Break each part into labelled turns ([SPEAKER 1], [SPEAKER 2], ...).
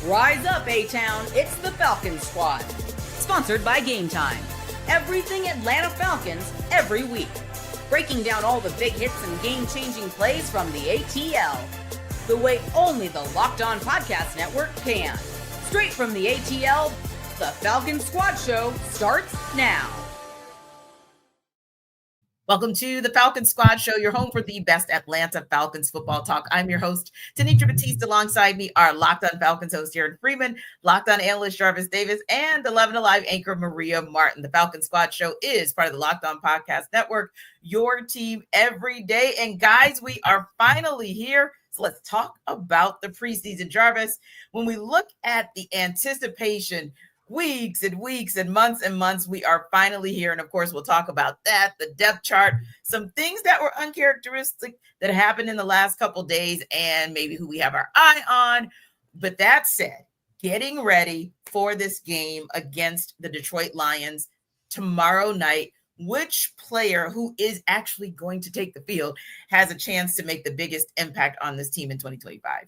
[SPEAKER 1] Rise up, A-Town. It's the Falcons Squad. Sponsored by Game Time. Everything Atlanta Falcons every week. Breaking down all the big hits and game-changing plays from the ATL. The way only the Locked On Podcast Network can. Straight from the ATL, the Falcons Squad Show starts now.
[SPEAKER 2] Welcome to the Falcons Squad Show, your home for the best Atlanta Falcons football talk. I'm your host, Tenitra Batiste. Alongside me are Locked On Falcons host Aaron Freeman, Locked On analyst Jarvis Davis, and 11 Alive anchor Maria Martin. The Falcons Squad Show is part of the Locked On Podcast Network, your team every day. And guys, we are finally here. So let's talk about the preseason. Jarvis, when we look at the anticipation, weeks and weeks and months, we are finally here. And of course, we'll talk about that, the depth chart, some things that were uncharacteristic that happened in the last couple days, and maybe who we have our eye on. But that said, getting ready for this game against the Detroit Lions tomorrow night, which player who is actually going to take the field has a chance to make the biggest impact on this team in 2025?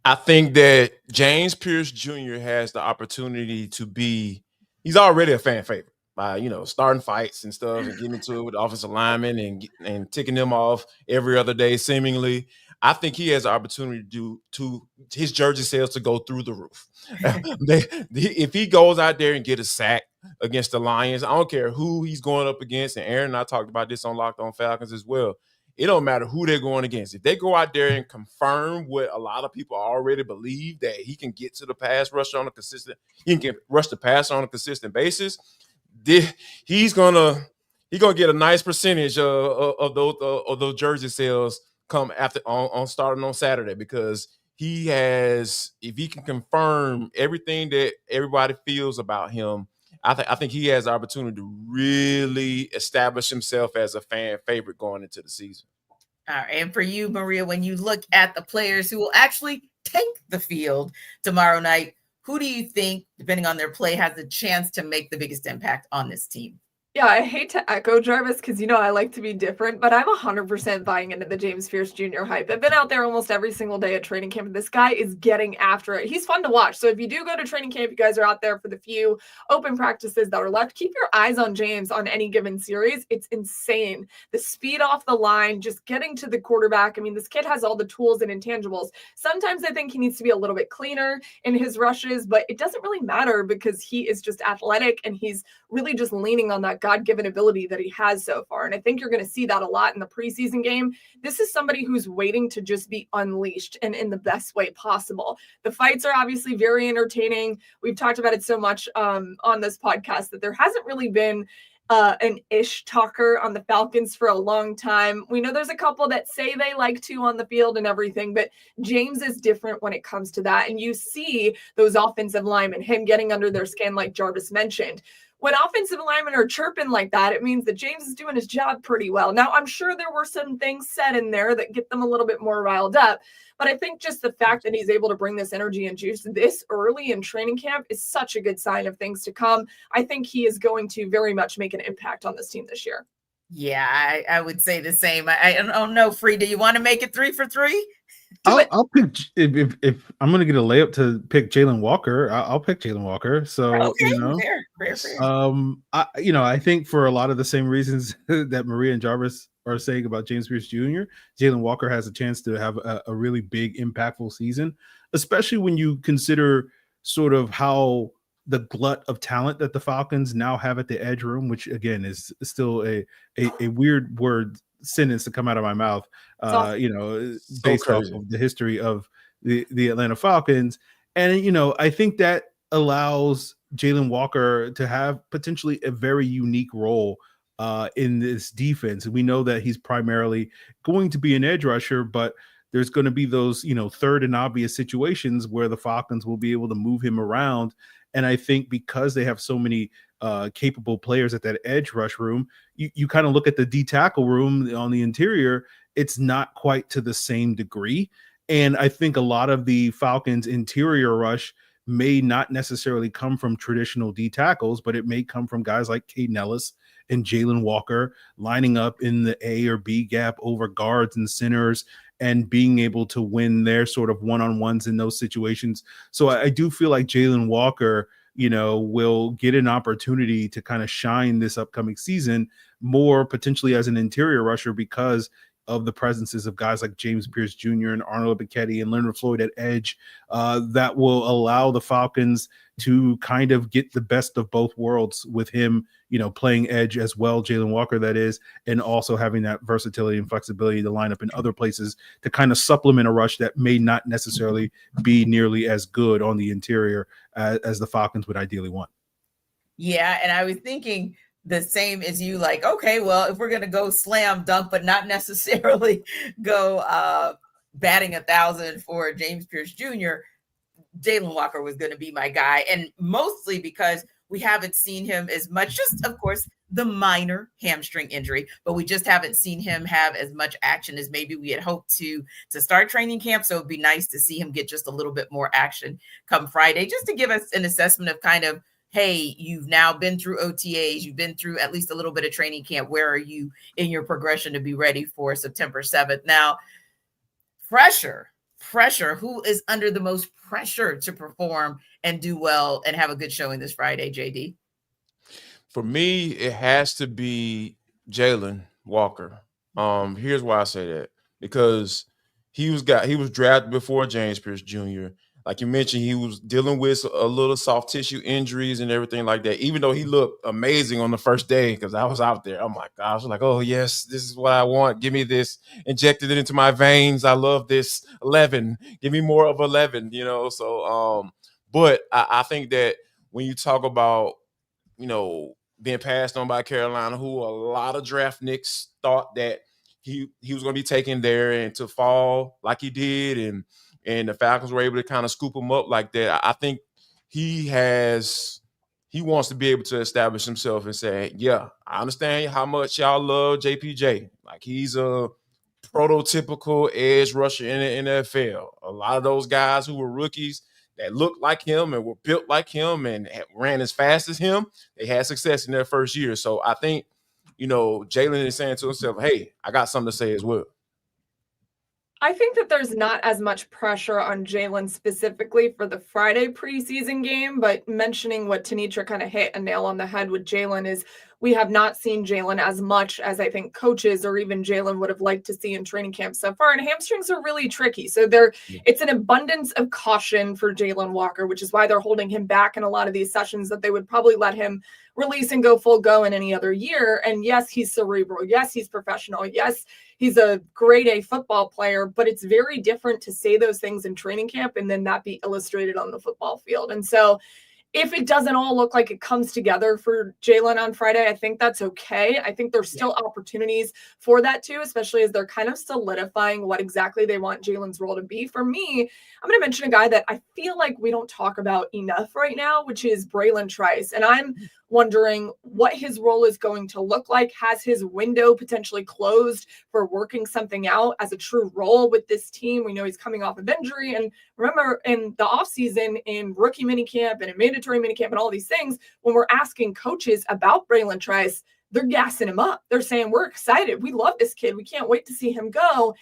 [SPEAKER 3] I think that James Pearce Jr. has the opportunity to be – he's already a fan favorite by, starting fights and stuff and getting into it with the offensive linemen and ticking them off every other day seemingly. I think he has the opportunity to his jersey sales to go through the roof. If he goes out there and get a sack against the Lions, I don't care who he's going up against, and Aaron and I talked about this on Locked On Falcons as well. It don't matter who they're going against. If they go out there and confirm what a lot of people already believe, that he can get to the pass rush on a consistent, he can rush the pass on a consistent basis, he's gonna get a nice percentage of those jersey sales come after on starting on Saturday, because he has, if he can confirm everything that everybody feels about him, I think he has the opportunity to really establish himself as a fan favorite going into the season.
[SPEAKER 2] All right. And for you, Maria, when you look at the players who will actually take the field tomorrow night, who do you think, depending on their play, has the chance to make the biggest impact on this team?
[SPEAKER 4] Yeah, I hate to echo Jarvis because, I like to be different, but I'm 100% buying into the James Pearce Jr. hype. I've been out there almost every single day at training camp. This guy is getting after it. He's fun to watch. So if you do go to training camp, you guys are out there for the few open practices that are left, keep your eyes on James on any given series. It's insane. The speed off the line, just getting to the quarterback. I mean, this kid has all the tools and intangibles. Sometimes I think he needs to be a little bit cleaner in his rushes, but it doesn't really matter because he is just athletic and he's really just leaning on that God-given ability that he has so far. And I think you're going to see that a lot in the preseason game. This is somebody who's waiting to just be unleashed and in the best way possible. The fights are obviously very entertaining. We've talked about it so much on this podcast that there hasn't really been an ish talker on the Falcons for a long time. We know there's a couple that say they like to on the field and everything, but James is different when it comes to that. And you see those offensive linemen, him getting under their skin like Jarvis mentioned. When offensive linemen are chirping like that, it means that James is doing his job pretty well. Now, I'm sure there were some things said in there that get them a little bit more riled up, but I think just the fact that he's able to bring this energy and juice this early in training camp is such a good sign of things to come. I think he is going to very much make an impact on this team this year.
[SPEAKER 2] Yeah, I would say the same. I don't know, Free, do you want to make it 3 for 3?
[SPEAKER 5] I'll pick, if I'm going to get a layup to pick Jalon Walker, I'll pick Jalon Walker. So,
[SPEAKER 2] okay, fair.
[SPEAKER 5] I think for a lot of the same reasons that Maria and Jarvis are saying about James Pearce Jr., Jalon Walker has a chance to have a really big, impactful season, especially when you consider sort of how the glut of talent that the Falcons now have at the edge room, which again is still a weird word sentence to come out of my mouth, based off of the history of the Atlanta Falcons. And, I think that allows Jalon Walker to have potentially a very unique role in this defense. We know that he's primarily going to be an edge rusher, but there's going to be those, third and obvious situations where the Falcons will be able to move him around. And I think because they have so many capable players at that edge rush room, you kind of look at the D tackle room on the interior, it's not quite to the same degree. And I think a lot of the Falcons interior rush may not necessarily come from traditional D tackles, but it may come from guys like Caden Ellis and Jalon Walker lining up in the A or B gap over guards and centers and being able to win their sort of one-on-ones in those situations. So I do feel like Jalon Walker, will get an opportunity to kind of shine this upcoming season more potentially as an interior rusher because of the presences of guys like James Pearce Jr. and Arnold Ebiketie and Leonard Floyd at edge that will allow the Falcons to kind of get the best of both worlds with him, playing edge as well, Jalon Walker, that is, and also having that versatility and flexibility to line up in other places to kind of supplement a rush that may not necessarily be nearly as good on the interior as the Falcons would ideally want.
[SPEAKER 2] Yeah, and I was thinking the same as you, like, okay, well, if we're going to go slam dunk, but not necessarily go batting 1,000 for James Pearce Jr., Jalon Walker was going to be my guy. And mostly because we haven't seen him as much, just of course, the minor hamstring injury, but we just haven't seen him have as much action as maybe we had hoped to start training camp. So it'd be nice to see him get just a little bit more action come Friday, just to give us an assessment of kind of, hey, you've now been through OTAs, you've been through at least a little bit of training camp. Where are you in your progression to be ready for September 7th? Now, pressure, who is under the most pressure to perform and do well and have a good showing this Friday, JD?
[SPEAKER 3] For me, it has to be Jalon Walker. Here's why I say that. Because he was drafted before James Pearce Jr. Like you mentioned, he was dealing with a little soft tissue injuries and everything like that, even though he looked amazing on the first day because I was out there. Oh, my gosh. I was like, oh, yes, this is what I want. Give me this. Injected it into my veins. I love this. 11. Give me more of 11, So, but I think that when you talk about, being passed on by Carolina, who a lot of draft nicks thought that he was going to be taken there and to fall like he did, and the Falcons were able to kind of scoop him up like that. I think he wants to be able to establish himself and say, yeah, I understand how much y'all love JPJ. Like, he's a prototypical edge rusher in the NFL. A lot of those guys who were rookies that looked like him and were built like him and ran as fast as him, they had success in their first year. So I think, Jalon is saying to himself, hey, I got something to say as well.
[SPEAKER 4] I think that there's not as much pressure on Jalon specifically for the Friday preseason game, but mentioning what Tenitra kind of hit a nail on the head with Jalon is we have not seen Jalon as much as I think coaches or even Jalon would have liked to see in training camp so far. And hamstrings are really tricky. So it's an abundance of caution for Jalon Walker, which is why they're holding him back in a lot of these sessions that they would probably let him release and go full go in any other year. And yes, he's cerebral. Yes, he's professional. Yes, he's a grade A football player, but it's very different to say those things in training camp and then that be illustrated on the football field. And so if it doesn't all look like it comes together for Jalon on Friday, I think that's okay. I think there's still opportunities for that too, especially as they're kind of solidifying what exactly they want Jalon's role to be. For me, I'm going to mention a guy that I feel like we don't talk about enough right now, which is Bralen Trice. And I'm wondering what his role is going to look like. Has his window potentially closed for working something out as a true role with this team? We know he's coming off of injury. And remember, in the offseason, in rookie minicamp and in mandatory minicamp and all these things, when we're asking coaches about Bralen Trice, they're gassing him up. They're saying, we're excited. We love this kid. We can't wait to see him go.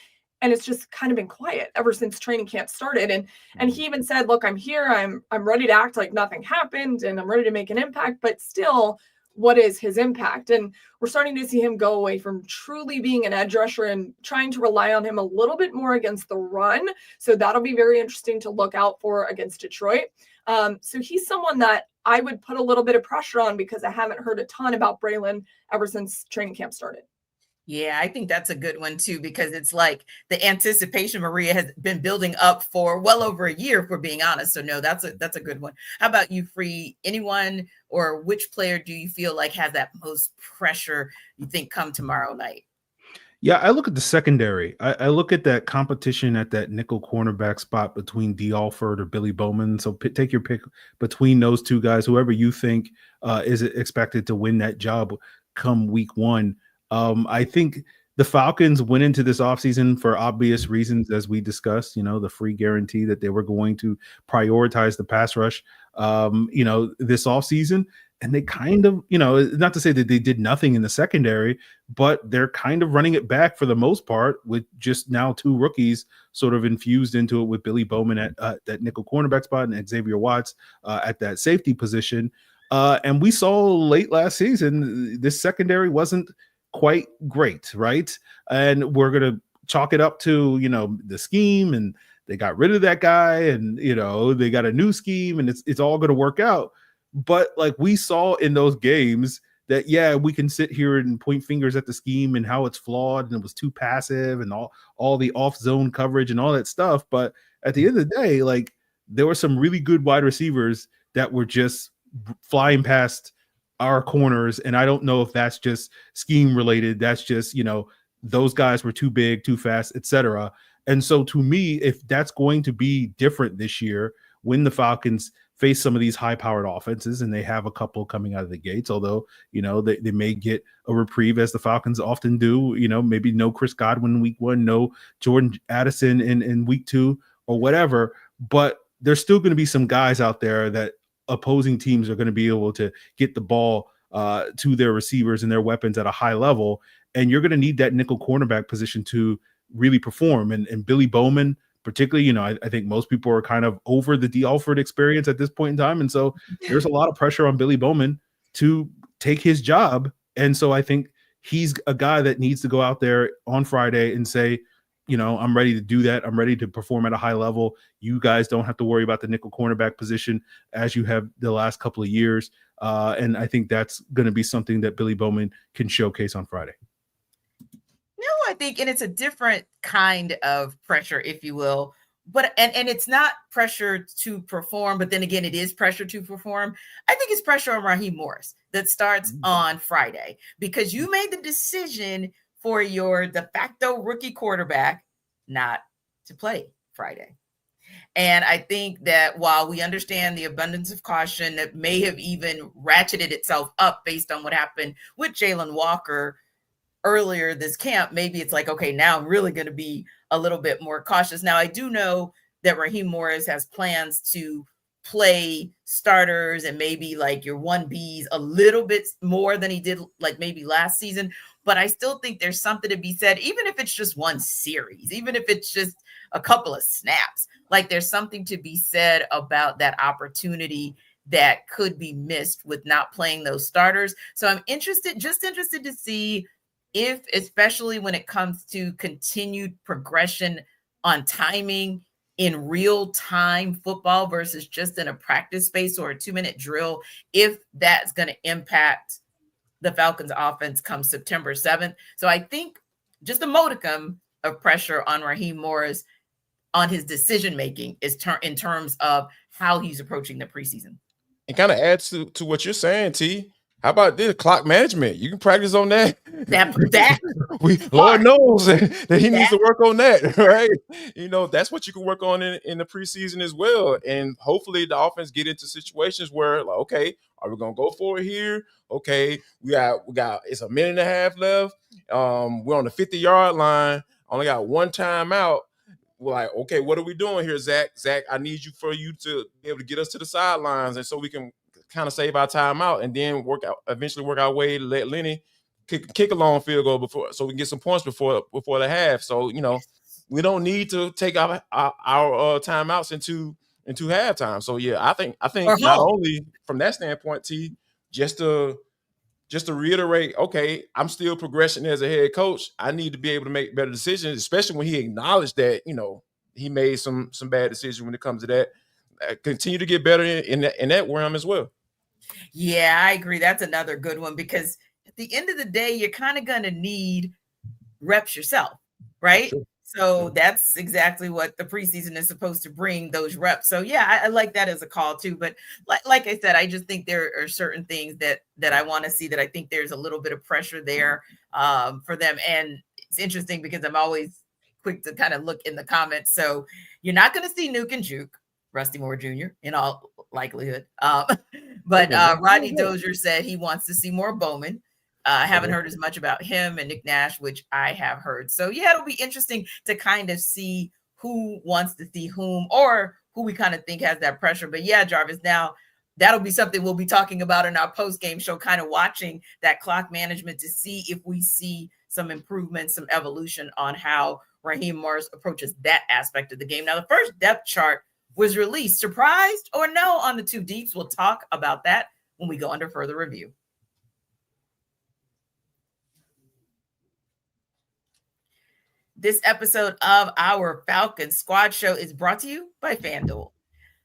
[SPEAKER 4] And it's just kind of been quiet ever since training camp started. And he even said, look, I'm here. I'm ready to act like nothing happened and I'm ready to make an impact. But still, what is his impact? And we're starting to see him go away from truly being an edge rusher and trying to rely on him a little bit more against the run. So that'll be very interesting to look out for against Detroit. So he's someone that I would put a little bit of pressure on because I haven't heard a ton about Bralen ever since training camp started.
[SPEAKER 2] Yeah, I think that's a good one too, because it's like the anticipation Maria has been building up for well over a year, if we're being honest. So no, that's a good one. How about you, Free? Anyone or which player do you feel like has that most pressure you think come tomorrow night?
[SPEAKER 5] Yeah, I look at the secondary. I look at that competition at that nickel cornerback spot between D. Alford or Billy Bowman. So take your pick between those two guys, whoever you think is expected to win that job come week one. I think the Falcons went into this offseason for obvious reasons, as we discussed, the free guarantee that they were going to prioritize the pass rush, this offseason. And they kind of, not to say that they did nothing in the secondary, but they're kind of running it back for the most part with just now 2 rookies sort of infused into it with Billy Bowman at that nickel cornerback spot and Xavier Watts at that safety position. And we saw late last season, this secondary wasn't quite great, right? And we're going to chalk it up to, the scheme, and they got rid of that guy, and, they got a new scheme, and it's all going to work out. But like we saw in those games that, yeah, we can sit here and point fingers at the scheme and how it's flawed and it was too passive and all the off zone coverage and all that stuff. But at the end of the day, like there were some really good wide receivers that were just flying past our corners. And I don't know if that's just scheme related. That's just, those guys were too big, too fast, etc. And so to me, if that's going to be different this year, when the Falcons face some of these high-powered offenses, and they have a couple coming out of the gates, although, they may get a reprieve, as the Falcons often do, maybe no Chris Godwin in week 1, no Jordan Addison in week 2 or whatever, but there's still going to be some guys out there that opposing teams are going to be able to get the ball to their receivers and their weapons at a high level, and you're going to need that nickel cornerback position to really perform. And Billy Bowman, particularly, I think most people are kind of over the D. Alford experience at this point in time. And so there's a lot of pressure on Billy Bowman to take his job. And so I think he's a guy that needs to go out there on Friday and say, I'm ready to do that. I'm ready to perform at a high level. You guys don't have to worry about the nickel cornerback position as you have the last couple of years. And I think that's going to be something that Billy Bowman can showcase on Friday.
[SPEAKER 2] I think, and it's a different kind of pressure, if you will, but and it's not pressure to perform, but then again, it is pressure to perform. I think it's pressure on Raheem Morris that starts on Friday, because you made the decision for your de facto rookie quarterback not to play Friday. And I think that while we understand the abundance of caution that may have even ratcheted itself up based on what happened with Jalon Walker earlier this camp, maybe it's like, okay, now I'm really going to be a little bit more cautious. Now, I do know that Raheem Morris has plans to play starters and maybe like your 1Bs a little bit more than he did like maybe last season. But I still think there's something to be said, even if it's just one series, even if it's just a couple of snaps, like there's something to be said about that opportunity that could be missed with not playing those starters. So I'm interested to see if, especially when it comes to continued progression on timing in real time football versus just in a practice space or a 2-minute drill, if that's going to impact the Falcons offense come September 7th. So I think just a modicum of pressure on Raheem Morris on his decision-making is in terms of how he's approaching the preseason.
[SPEAKER 3] It kind of adds to what you're saying, T. How about this clock management? You can practice on that. Lord knows that he needs to work on that, right? That's what you can work on in the preseason as well. And hopefully the offense get into situations where, like, okay, are we gonna go for it here? Okay, we got it's a minute and a half left. We're on the 50-yard line. Only got one timeout. We're like, okay, what are we doing here, Zach? Zach, I need you to be able to get us to the sidelines, and so we can kind of save our time out, and then eventually work our way to let Lenny kick a long field goal before, so we can get some points before the half. So we don't need to take our timeouts into halftime. So yeah, I think not only from that standpoint, T, just to reiterate, okay, I'm still progressing as a head coach. I need to be able to make better decisions, especially when he acknowledged that he made some bad decisions when it comes to that. Continue to get better in that realm as well.
[SPEAKER 2] Yeah, I agree. That's another good one, because at the end of the day, you're kind of going to need reps yourself, right? Sure. So that's exactly what the preseason is supposed to bring, those reps. So yeah, I like that as a call too. But like I said, I just think there are certain things that I want to see, that I think there's a little bit of pressure there for them. And it's interesting because I'm always quick to kind of look in the comments. So you're not going to see Nuke and Juke, Rusty Moore Jr. in all likelihood. But Rodney Dozier said he wants to see more Bowman. I haven't heard as much about him and Nick Nash, which I have heard. So yeah, it'll be interesting to kind of see who wants to see whom, or who we kind of think has that pressure. But yeah, Jarvis, now that'll be something we'll be talking about in our post-game show, kind of watching that clock management to see if we see some improvement, some evolution on how Raheem Morris approaches that aspect of the game. Now, the first depth chart was released. Surprised or no on the two deeps? We'll talk about that when we go under further review. This episode of our Falcons Squad Show is brought to you by FanDuel.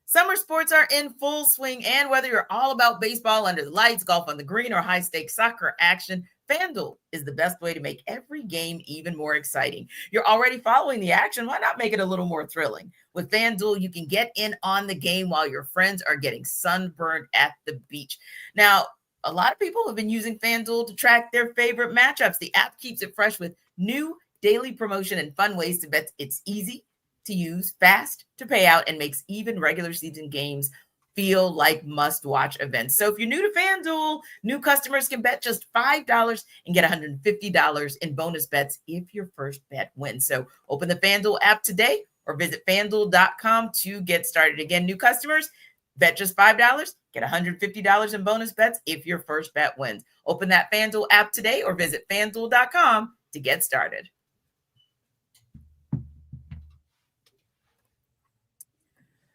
[SPEAKER 2] Summer sports are in full swing, and whether you're all about baseball under the lights, golf on the green, or high-stakes soccer action, FanDuel is the best way to make every game even more exciting. You're already following the action. Why not make it a little more thrilling? With FanDuel, you can get in on the game while your friends are getting sunburned at the beach. Now, a lot of people have been using FanDuel to track their favorite matchups. The app keeps it fresh with new daily promotion and fun ways to bet. It's easy to use, fast to pay out, and makes even regular season games feel like must-watch events. So if you're new to FanDuel, new customers can bet just $5 and get $150 in bonus bets if your first bet wins. So open the FanDuel app today or visit FanDuel.com to get started. Again, new customers, bet just $5, get $150 in bonus bets if your first bet wins. Open that FanDuel app today or visit FanDuel.com to get started.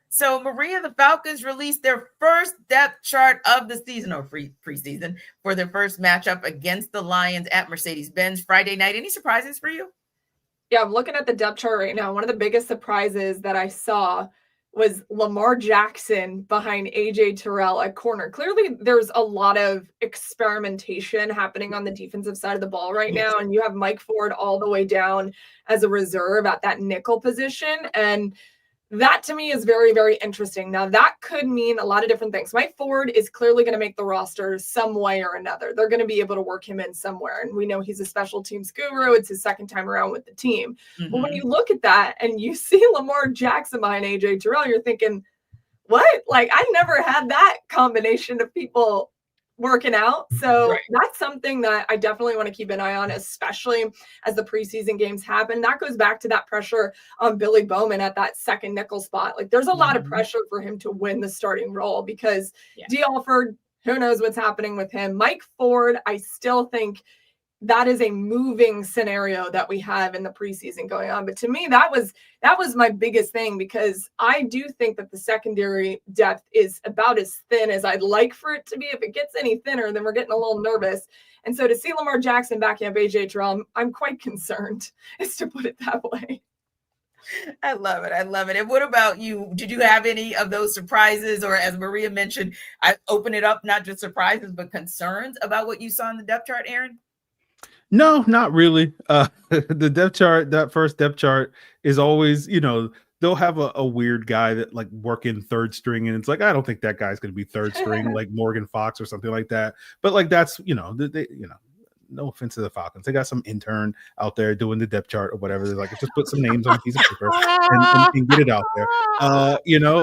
[SPEAKER 2] So, Maria, the Falcons released their first depth chart of the season, or preseason, for their first matchup against the Lions at Mercedes-Benz Friday night. Any surprises for you?
[SPEAKER 4] Yeah, I'm looking at the depth chart right now. One of the biggest surprises that I saw was Lamar Jackson behind A.J. Terrell at corner. Clearly, there's a lot of experimentation happening on the defensive side of the ball right now, and you have Mike Ford all the way down as a reserve at that nickel position, and that to me is very, very interesting. Now, that could mean a lot of different things. Mike Ford is clearly going to make the roster some way or another. They're going to be able to work him in somewhere. And we know he's a special teams guru. It's his second time around with the team. Mm-hmm. But when you look at that and you see Lamar Jackson behind A.J. Terrell, you're thinking, what? Like, I never had that combination of people working out. So that's something that I definitely want to keep an eye on, especially as the preseason games happen. That goes back to that pressure on Billy Bowman at that second nickel spot. Like, there's a lot of pressure for him to win the starting role because D. Alford, who knows what's happening with him. Mike Ford, I still think that is a moving scenario that we have in the preseason going on. But to me, that was my biggest thing, because I do think that the secondary depth is about as thin as I'd like for it to be. If it gets any thinner, then we're getting a little nervous. And so to see Lamar Jackson backing up A.J. Terrell, I'm quite concerned, is to put it that way.
[SPEAKER 2] I love it. I love it. And what about you? Did you have any of those surprises, or, as Maria mentioned, I open it up, not just surprises, but concerns about what you saw in the depth chart, Aaron?
[SPEAKER 5] No, not really. The depth chart, that first depth chart is always, they'll have a weird guy that like work in third string, and it's like, I don't think that guy's going to be third string, like Morgan Fox or something like that. But like, that's, no offense to the Falcons, they got some intern out there doing the depth chart or whatever. They're like, just put some names on a piece of paper and get it out there.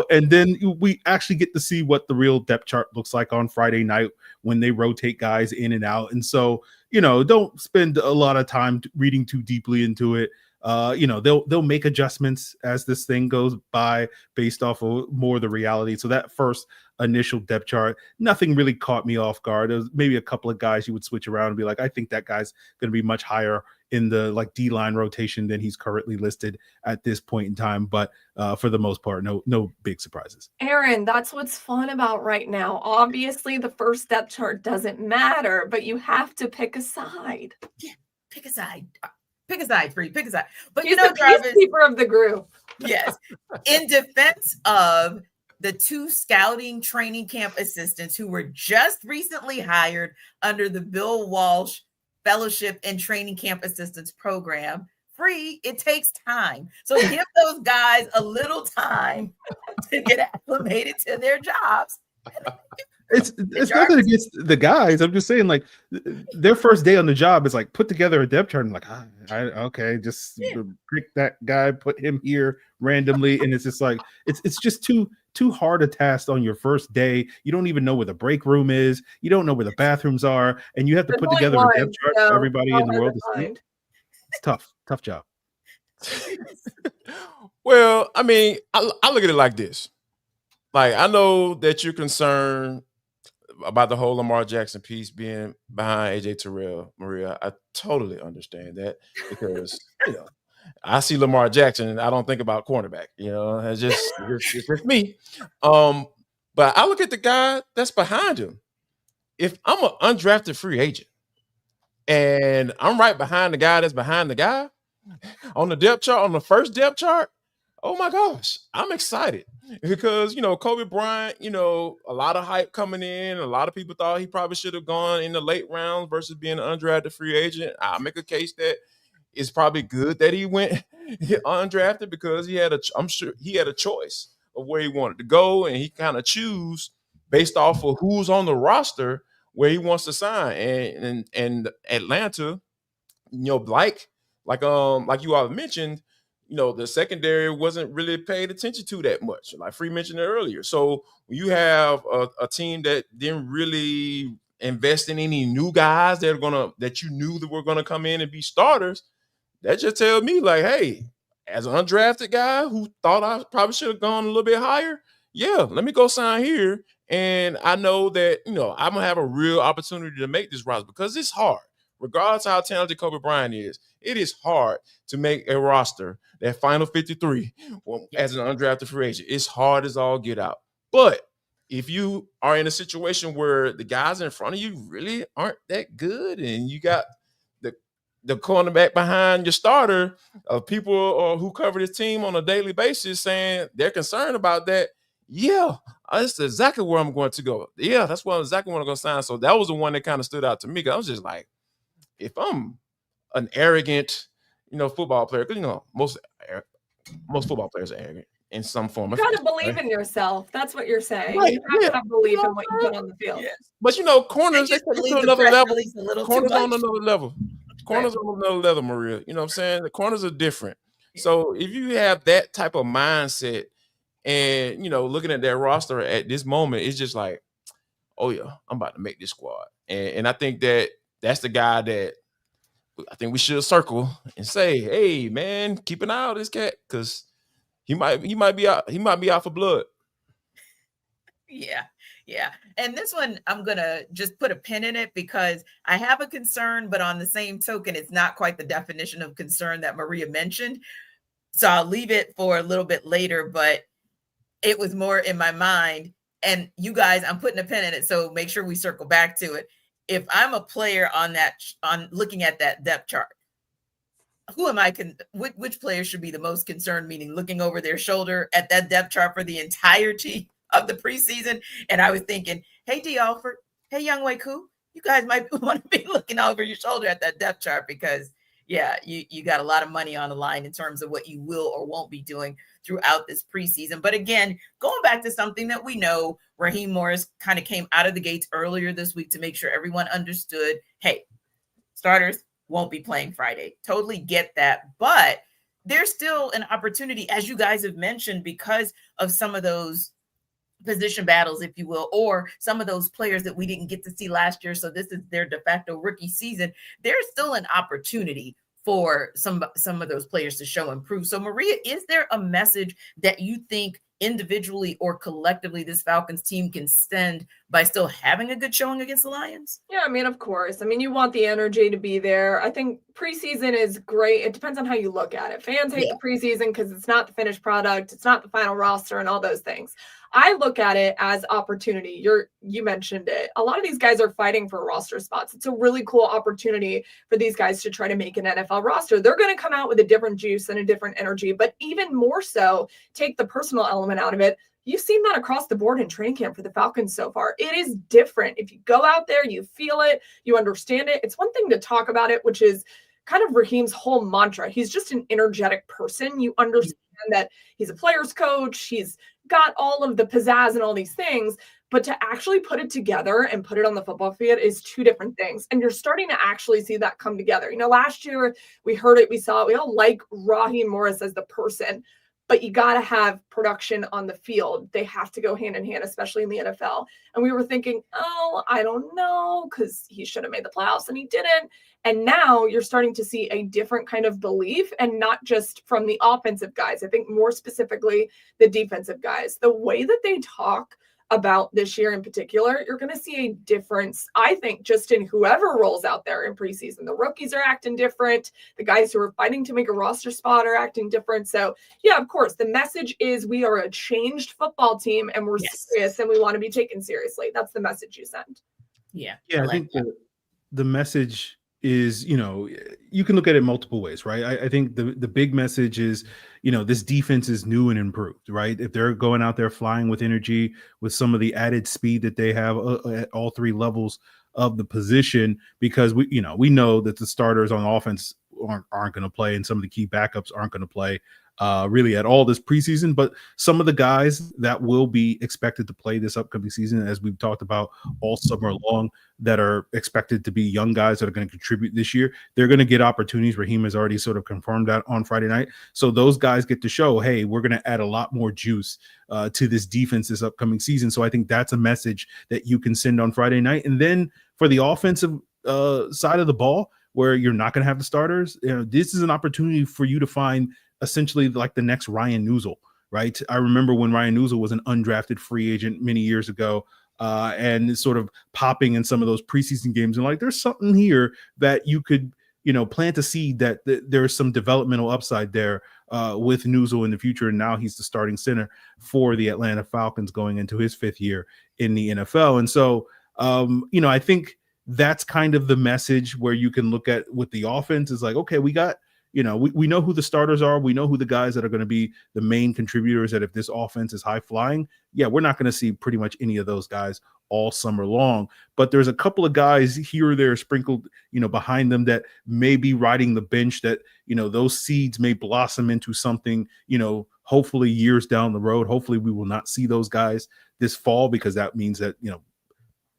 [SPEAKER 5] And then we actually get to see what the real depth chart looks like on Friday night when they rotate guys in and out. And so, don't spend a lot of time reading too deeply into it. They'll make adjustments as this thing goes by based off of more of the reality. So that first initial depth chart, nothing really caught me off guard. There was maybe a couple of guys you would switch around and be like, I think that guy's going to be much higher in the like D-line rotation than he's currently listed at this point in time. But for the most part, no big surprises.
[SPEAKER 4] Aaron, that's what's fun about right now. Obviously, the first depth chart doesn't matter, but you have to pick a side.
[SPEAKER 2] Yeah, pick a side. Pick a side, Free. Pick a side. But
[SPEAKER 4] he's the peacekeeper of the group.
[SPEAKER 2] Yes. In defense of the two scouting training camp assistants who were just recently hired under the Bill Walsh Fellowship and Training Camp Assistance Program, Free, it takes time. So give those guys a little time to get acclimated to their jobs.
[SPEAKER 5] It's nothing against the guys. I'm just saying, like, their first day on the job is like, put together a depth chart. I'm like, okay, just pick that guy, put him here randomly, and it's just like it's just too hard a task on your first day. You don't even know where the break room is. You don't know where the bathrooms are, and you have to put together a depth chart for everybody in the world to see. It's tough job.
[SPEAKER 3] Well, I mean, I look at it like this. like, I know that you're concerned about the whole Lamar Jackson piece being behind AJ Terrell, Maria. I totally understand that because, I see Lamar Jackson and I don't think about cornerback. It's just me. But I look at the guy that's behind him. If I'm an undrafted free agent and I'm right behind the guy that's behind the guy on the depth chart, on the first depth chart, oh my gosh, I'm excited because, Kobe Bryant, a lot of hype coming in. A lot of people thought he probably should have gone in the late rounds versus being an undrafted free agent. I'll make a case that it's probably good that he went undrafted because I'm sure he had a choice of where he wanted to go, and he kind of choose based off of who's on the roster where he wants to sign. And Atlanta, like you all mentioned, the secondary wasn't really paid attention to that much. Like Free mentioned it earlier. So when you have a team that didn't really invest in any new guys that you knew that were gonna come in and be starters, that just tells me, like, hey, as an undrafted guy who thought I probably should have gone a little bit higher, yeah, let me go sign here. And I know that, I'm going to have a real opportunity to make this roster because it's hard. Regardless of how talented Kobe Bryant is, it is hard to make a roster, that final 53, as an undrafted free agent. It's hard as all get out. But if you are in a situation where the guys in front of you really aren't that good and you got the cornerback behind your starter, people who cover this team on a daily basis saying they're concerned about that, yeah, that's exactly where I'm going to go. Yeah, that's what exactly what I'm going to sign. So that was the one that kind of stood out to me. I was just like, if I'm an arrogant, football player, because most football players are arrogant in some form.
[SPEAKER 4] You gotta believe in yourself. That's what you're saying.
[SPEAKER 3] Right,
[SPEAKER 4] you have to have belief in what you put on the field.
[SPEAKER 2] Yes.
[SPEAKER 3] But corners, they take it to another level. Corners on another level. Corners on another level, Maria. You know what I'm saying? The corners are different. So if you have that type of mindset and, looking at that roster at this moment, it's just like, oh, yeah, I'm about to make this squad. And I think that's the guy that I think we should circle and say, hey, man, keep an eye on this cat because he might be out for blood.
[SPEAKER 2] Yeah. And this one, I'm going to just put a pin in it because I have a concern, but on the same token, it's not quite the definition of concern that Maria mentioned. So I'll leave it for a little bit later, but it was more in my mind. And you guys, I'm putting a pin in it, so make sure we circle back to it. If I'm a player on looking at that depth chart, who am I? Which player should be the most concerned? Meaning looking over their shoulder at that depth chart for the entirety of the preseason. And I was thinking, hey, D. Alford, hey, Young Wei Koo, you guys might want to be looking over your shoulder at that depth chart because, yeah, you got a lot of money on the line in terms of what you will or won't be doing throughout this preseason. But again, going back to something that we know, Raheem Morris kind of came out of the gates earlier this week to make sure everyone understood, hey, starters won't be playing Friday. Totally get that. But there's still an opportunity, as you guys have mentioned, because of some of those position battles, if you will, or some of those players that we didn't get to see last year. So this is their de facto rookie season. There's still an opportunity for some of those players to show and prove. So Maria, is there a message that you think individually or collectively this Falcons team can send by still having a good showing against the Lions?
[SPEAKER 4] Yeah, I mean, of course. I mean, you want the energy to be there. I think preseason is great. It depends on how you look at it. Fans hate the preseason because it's not the finished product. It's not the final roster and all those things. I look at it as opportunity. You mentioned it. A lot of these guys are fighting for roster spots. It's a really cool opportunity for these guys to try to make an NFL roster. They're going to come out with a different juice and a different energy, but even more so, take the personal element out of it. You've seen that across the board in training camp for the Falcons so far. It is different. If you go out there, you feel it, you understand it. It's one thing to talk about it, which is kind of Raheem's whole mantra. He's just an energetic person. You understand that he's a player's coach. He's got all of the pizzazz and all these things, but to actually put it together and put it on the football field is two different things. And you're starting to actually see that come together. Last year we heard it, we saw it. We all like Raheem Morris as the person, but you got to have production on the field. They have to go hand in hand, especially in the NFL. And we were thinking, oh, I don't know, because he should have made the playoffs and he didn't. And now you're starting to see a different kind of belief, and not just from the offensive guys. I think more specifically, the defensive guys. The way that they talk about this year in particular, you're going to see a difference, I think, just in whoever rolls out there in preseason. The rookies are acting different. The guys who are fighting to make a roster spot are acting different. So, yeah, of course, the message is we are a changed football team and we're serious and we want to be taken seriously. That's the message you send.
[SPEAKER 2] Yeah.
[SPEAKER 5] I think the message is, you can look at it multiple ways, right? I think the big message is, this defense is new and improved, right? If they're going out there flying with energy, with some of the added speed that they have at all three levels of the position, because we know that the starters on offense aren't going to play, and some of the key backups aren't going to play really at all this preseason. But some of the guys that will be expected to play this upcoming season, as we've talked about all summer long, that are expected to be young guys that are going to contribute this year, they're going to get opportunities. Raheem has already sort of confirmed that on Friday night. So those guys get to show, hey, we're going to add a lot more juice to this defense this upcoming season. So I think that's a message that you can send on Friday night. And then for the offensive side of the ball, where you're not going to have the starters, this is an opportunity for you to find essentially like the next Ryan Neuzil, right? I remember when Ryan Neuzil was an undrafted free agent many years ago, and sort of popping in some of those preseason games, and like, there's something here that you could, plant a seed that there's some developmental upside there with Neuzil in the future. And now he's the starting center for the Atlanta Falcons going into his 5th year in the NFL. And so, I think that's kind of the message where you can look at with the offense is like, okay, we got, we know who the starters are. We know who the guys that are going to be the main contributors, that if this offense is high flying, we're not going to see pretty much any of those guys all summer long. But there's a couple of guys here or there sprinkled, behind them that may be riding the bench that, those seeds may blossom into something, hopefully years down the road. Hopefully we will not see those guys this fall, because that means that,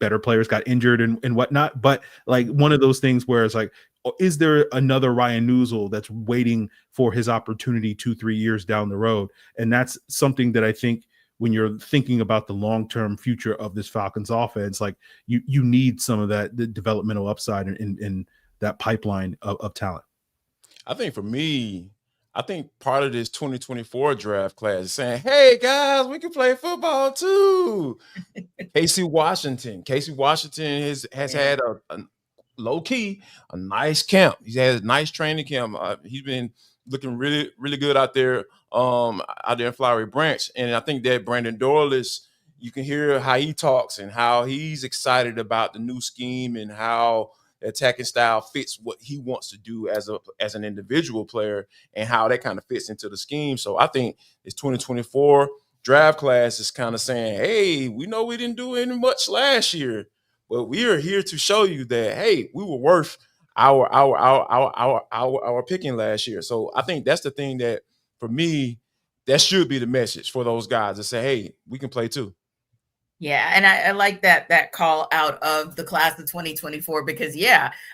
[SPEAKER 5] better players got injured and whatnot. But like one of those things where it's like, is there another Ryan Neuzil that's waiting for his opportunity 2-3 years down the road? And that's something that I think when you're thinking about the long-term future of this Falcons offense, like you need some of that the developmental upside in that pipeline of talent.
[SPEAKER 3] I think for me, part of this 2024 draft class is saying, hey, guys, we can play football too. Casey Washington has had a low-key, a nice camp. He's had a nice training camp. He's been looking really, really good out there in Flowery Branch. And I think that Brandon Dorlus, you can hear how he talks and how he's excited about the new scheme and how the attacking style fits what he wants to do as an individual player and how that kind of fits into the scheme. So I think this 2024 draft class is kind of saying, hey, we know we didn't do any much last year, but we are here to show you that, hey, we were worth our picking last year. So I think that's the thing that, for me, that should be the message for those guys to say, hey, we can play too.
[SPEAKER 2] Yeah, and I like that call out of the class of 2024, because,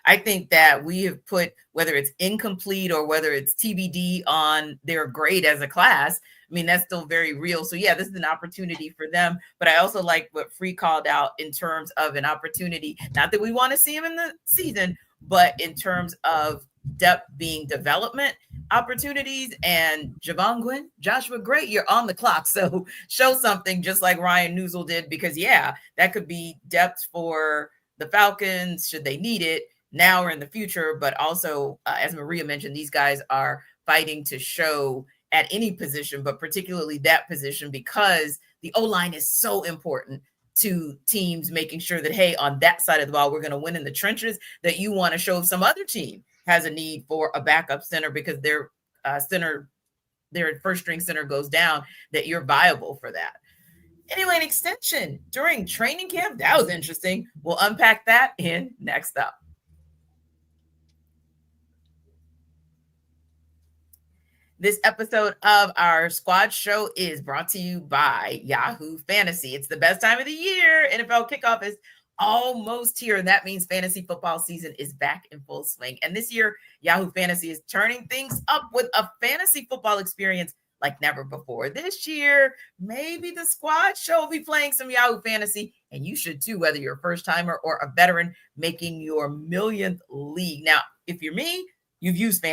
[SPEAKER 2] I think that we have put, whether it's incomplete or whether it's TBD on their grade as a class, I mean, that's still very real. So, this is an opportunity for them. But I also like what Free called out in terms of an opportunity, not that we want to see him in the season, but in terms of depth being development opportunities. And Javon Gwynn, Joshua, great, you're on the clock. So show something just like Ryan Neuzil did, because that could be depth for the Falcons should they need it now or in the future. But also, as Maria mentioned, these guys are fighting to show at any position, but particularly that position, because the O-line is so important to teams making sure that, hey, on that side of the ball, we're going to win in the trenches, that you want to show if some other team has a need for a backup center because their first string center goes down, that you're viable for that. Anyway, an extension during training camp, that was interesting. We'll unpack that in Next Up. This episode of our squad show is brought to you by Yahoo Fantasy. It's the best time of the year. NFL kickoff is almost here, and that means fantasy football season is back in full swing. And this year, Yahoo Fantasy is turning things up with a fantasy football experience like never before. This year, maybe the squad show will be playing some Yahoo Fantasy, and you should too, whether you're a first-timer or a veteran making your millionth league. Now, if you're me, you've used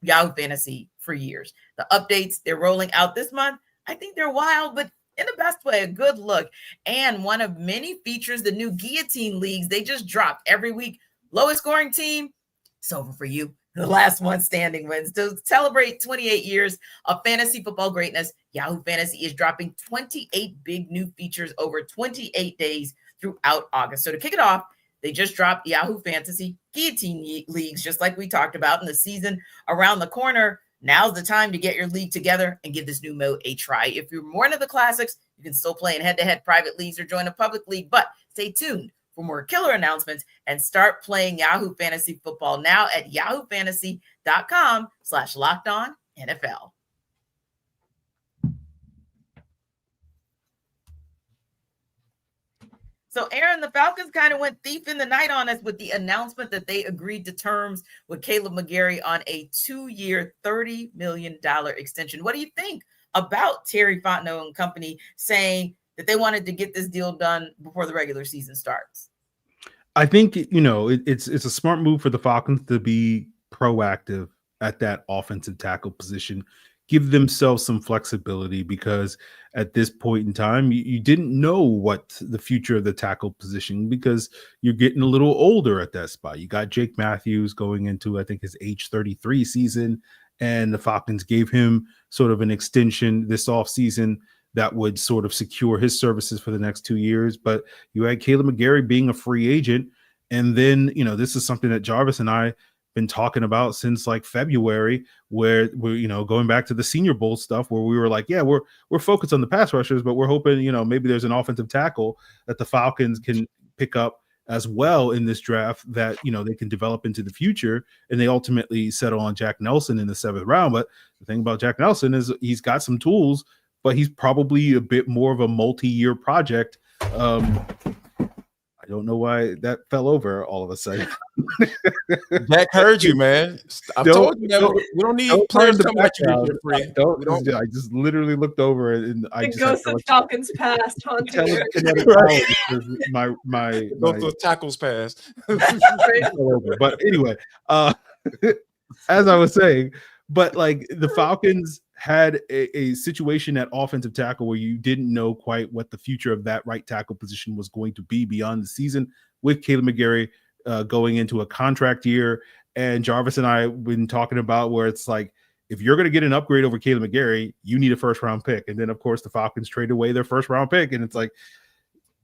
[SPEAKER 2] Yahoo Fantasy for years. The updates they're rolling out this month, I think they're wild, but in the best way, a good look. And one of many features, the new Guillotine Leagues, they just dropped every week. Lowest scoring team, it's over for you. The last one standing wins. To celebrate 28 years of fantasy football greatness, Yahoo Fantasy is dropping 28 big new features over 28 days throughout August. So to kick it off, they just dropped Yahoo Fantasy Guillotine Leagues, just like we talked about in the season around the corner. Now's the time to get your league together and give this new mode a try. If you're more into the classics, you can still play in head-to-head private leagues or join a public league, but stay tuned for more killer announcements and start playing Yahoo Fantasy Football now at yahoofantasy.com/LockedOnNFL. So, Aaron, the Falcons kind of went thief in the night on us with the announcement that they agreed to terms with Kaleb McGary on a 2-year, $30 million extension. What do you think about Terry Fontenot and company saying that they wanted to get this deal done before the regular season starts?
[SPEAKER 5] I think, it's a smart move for the Falcons to be proactive at that offensive tackle position, give themselves some flexibility, because at this point in time, you didn't know what the future of the tackle position, because you're getting a little older at that spot. You got Jake Matthews going into, I think, his age 33 season, and the Falcons gave him sort of an extension this offseason that would sort of secure his services for the next 2 years. But you had Kaleb McGary being a free agent. And then, this is something that Jarvis and I been talking about since like February, where we're, going back to the Senior Bowl stuff, where we were like, yeah, we're focused on the pass rushers, but we're hoping, maybe there's an offensive tackle that the Falcons can pick up as well in this draft that, they can develop into the future. And they ultimately settle on Jack Nelson in the 7th round. But the thing about Jack Nelson is he's got some tools, but he's probably a bit more of a multi-year project. I don't know why that fell over all of a sudden.
[SPEAKER 3] Jack heard you, man. I told you that we don't need players coming at you.
[SPEAKER 5] I just literally looked over and I just
[SPEAKER 4] goes to Falcons past, huh?
[SPEAKER 3] My those tackles past.
[SPEAKER 5] But anyway, as I was saying, but like the Falcons had a situation at offensive tackle where you didn't know quite what the future of that right tackle position was going to be beyond the season, with Kaleb McGary going into a contract year. And Jarvis and I have been talking about where it's like, if you're going to get an upgrade over Kaleb McGary, you need a 1st-round pick. And then, of course, the Falcons traded away their 1st-round pick. And it's like,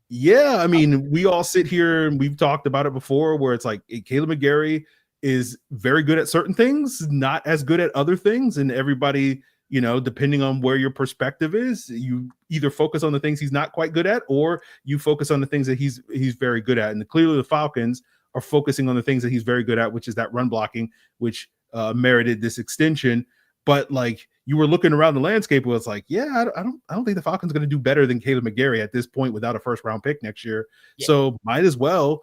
[SPEAKER 5] yeah, I mean, we all sit here and we've talked about it before, where it's like Kaleb McGary is very good at certain things, not as good at other things. And everybody, depending on where your perspective is, you either focus on the things he's not quite good at, or you focus on the things that he's very good at. And clearly the Falcons are focusing on the things that he's very good at, which is that run blocking, which merited this extension. But like, you were looking around the landscape where it's like, yeah, I don't think the Falcons are going to do better than Kaleb McGary at this point without a 1st-round pick next year. Yeah. So might as well,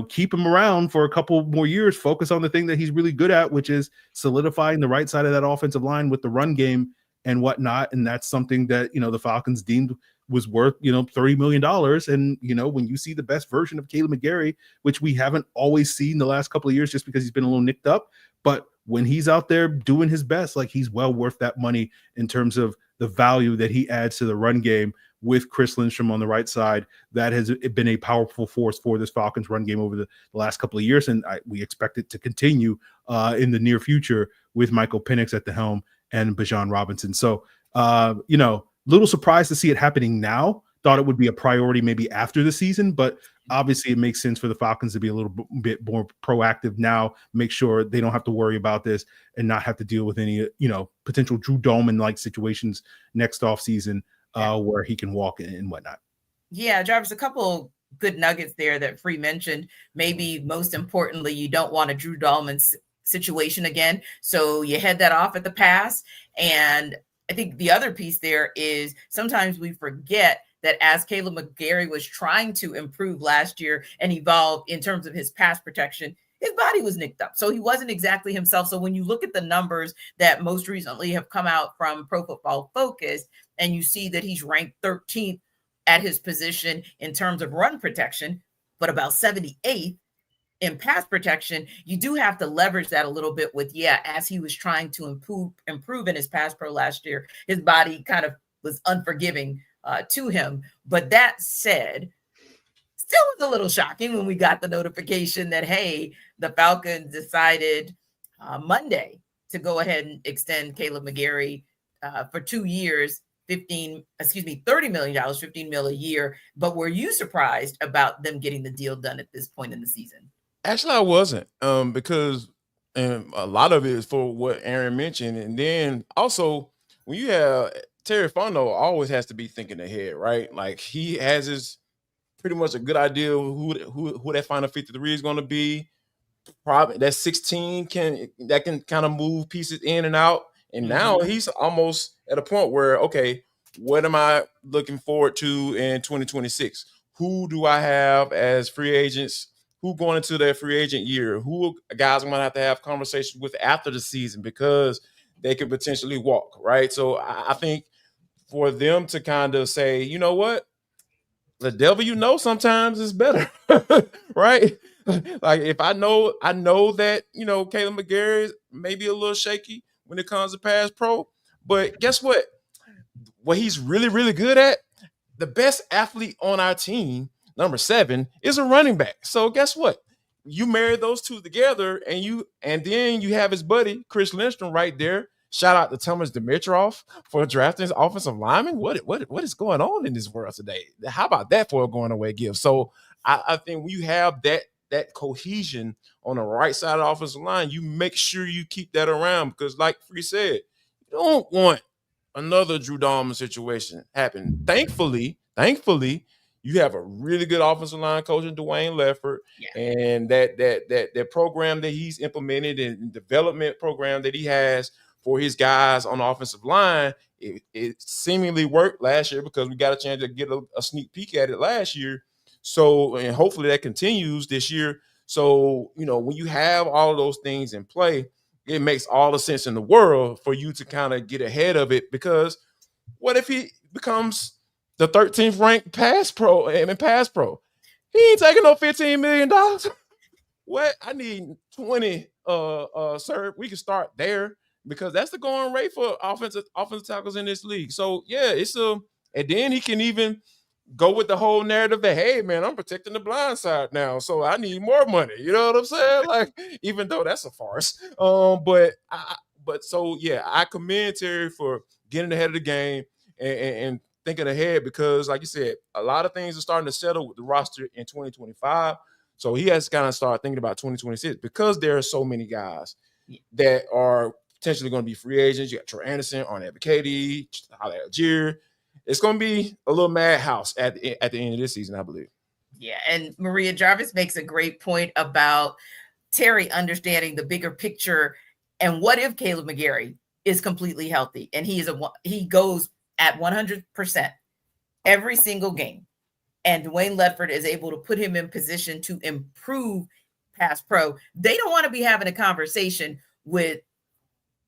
[SPEAKER 5] keep him around for a couple more years, focus on the thing that he's really good at, which is solidifying the right side of that offensive line with the run game and whatnot. And that's something that, the Falcons deemed was worth, $30 million. And, when you see the best version of Kaleb McGary, which we haven't always seen the last couple of years just because he's been a little nicked up, but when he's out there doing his best, like, he's well worth that money in terms of the value that he adds to the run game. With Chris Lindstrom on the right side, that has been a powerful force for this Falcons run game over the last couple of years. And we expect it to continue in the near future with Michael Penix at the helm and Bijan Robinson. So, little surprised to see it happening now. Thought it would be a priority maybe after the season, but obviously it makes sense for the Falcons to be a little bit more proactive now, make sure they don't have to worry about this and not have to deal with any, potential Drew Dolman-like situations next offseason. Where he can walk in and whatnot.
[SPEAKER 2] Yeah, Jarvis, a couple good nuggets there that Free mentioned. Maybe most importantly, you don't want a Drew Dolman situation again. So you head that off at the pass. And I think the other piece there is sometimes we forget that as Kaleb McGary was trying to improve last year and evolve in terms of his pass protection, his body was nicked up. So he wasn't exactly himself. So when you look at the numbers that most recently have come out from Pro Football Focus, and you see that he's ranked 13th at his position in terms of run protection, but about 78th in pass protection, you do have to leverage that a little bit with, as he was trying to improve in his pass pro last year, his body kind of was unforgiving to him. But that said, still was a little shocking when we got the notification that, hey, the Falcons decided Monday to go ahead and extend Kaleb McGary for 2 years, $30 million, $15 million a year. But were you surprised about them getting the deal done at this point in the season?
[SPEAKER 3] Actually, I wasn't, because a lot of it is for what Aaron mentioned. And then also, when you have Terry Fontenot always has to be thinking ahead, right? Like, he has his pretty much a good idea of who that final 53 is going to be. Probably that 16 can kind of move pieces in and out. And now he's almost at a point where, okay, what am I looking forward to in 2026? Who do I have as free agents? Who going into their free agent year? Who guys I'm going to have conversations with after the season because they could potentially walk, right? So I think for them to kind of say, you know what? The devil sometimes is better, right? Like, if I know that, Kaleb McGary is maybe a little shaky when it comes to pass pro, but guess what? What he's really, really good at, the best athlete on our team, number 7, is a running back. So guess what? You marry those two together, and then you have his buddy Chris Lindstrom right there. Shout out to Thomas Dimitroff for drafting his offensive lineman. What is going on in this world today? How about that for a going away gift? So I think when you have that cohesion on the right side of the offensive line, you make sure you keep that around, because like Free said, you don't want another Drew Dalman situation happen. Thankfully, you have a really good offensive line coach in Dwayne Leffert, and that program that he's implemented and development program that he has for his guys on the offensive line, it seemingly worked last year because we got a chance to get a sneak peek at it last year. So, and hopefully that continues this year. So, when you have all of those things in play, it makes all the sense in the world for you to kind of get ahead of it, because what if he becomes the 13th ranked pass pro? He ain't taking no $15 million. What? I need 20, sir. We can start there, because that's the going rate for offensive tackles in this league. So and then he can even go with the whole narrative that, hey man, I'm protecting the blind side now, so I need more money. You know what I'm saying? Like, even though that's a farce. I commend Terry for getting ahead of the game and thinking ahead, because like you said, a lot of things are starting to settle with the roster in 2025. So he has to kind of start thinking about 2026, because there are so many guys that are potentially going to be free agents. You got Troy Anderson, Arnett Bacady, Halle Algier. It's going to be a little madhouse at the end of this season, I believe.
[SPEAKER 2] Yeah, and Maria Jarvis makes a great point about Terry understanding the bigger picture, and what if Kaleb McGary is completely healthy and he goes at 100% every single game, and Dwayne Ledford is able to put him in position to improve pass pro. They don't want to be having a conversation with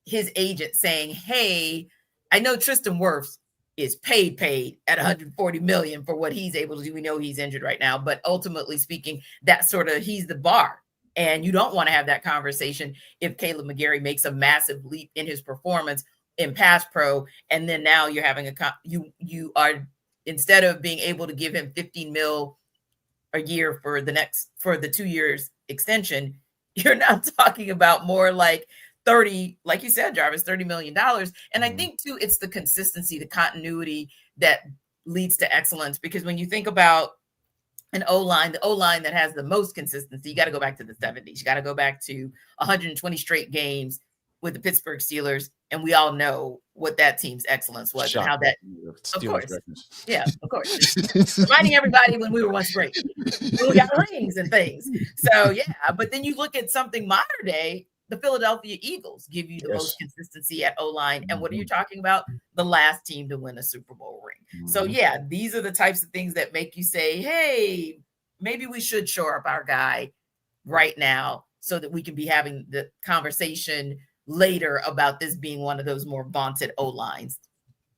[SPEAKER 2] his agent saying, hey, I know Tristan Wirfs is paid at $140 million for what he's able to do. We know he's injured right now, but ultimately speaking, that's sort of, he's the bar. And you don't want to have that conversation if Kaleb McGary makes a massive leap in his performance in pass pro. And then now you're having you are, instead of being able to give him $15 million a year for the 2 years extension, you're now talking about more like 30, like you said, Jarvis, $30 million. And I think too, it's the consistency, the continuity that leads to excellence. Because when you think about an O-line, the O-line that has the most consistency, you got to go back to the 70s. You got to go back to 120 straight games with the Pittsburgh Steelers. And we all know what that team's excellence was. And how that, of course. Yeah, of course. Reminding everybody when we were once great. When we got rings and things. So, yeah. But then you look at something modern day, the Philadelphia Eagles give you the most consistency at O-line. And what are you talking about? The last team to win a Super Bowl ring. So, yeah, these are the types of things that make you say, hey, maybe we should shore up our guy right now so that we can be having the conversation later about this being one of those more vaunted O-lines?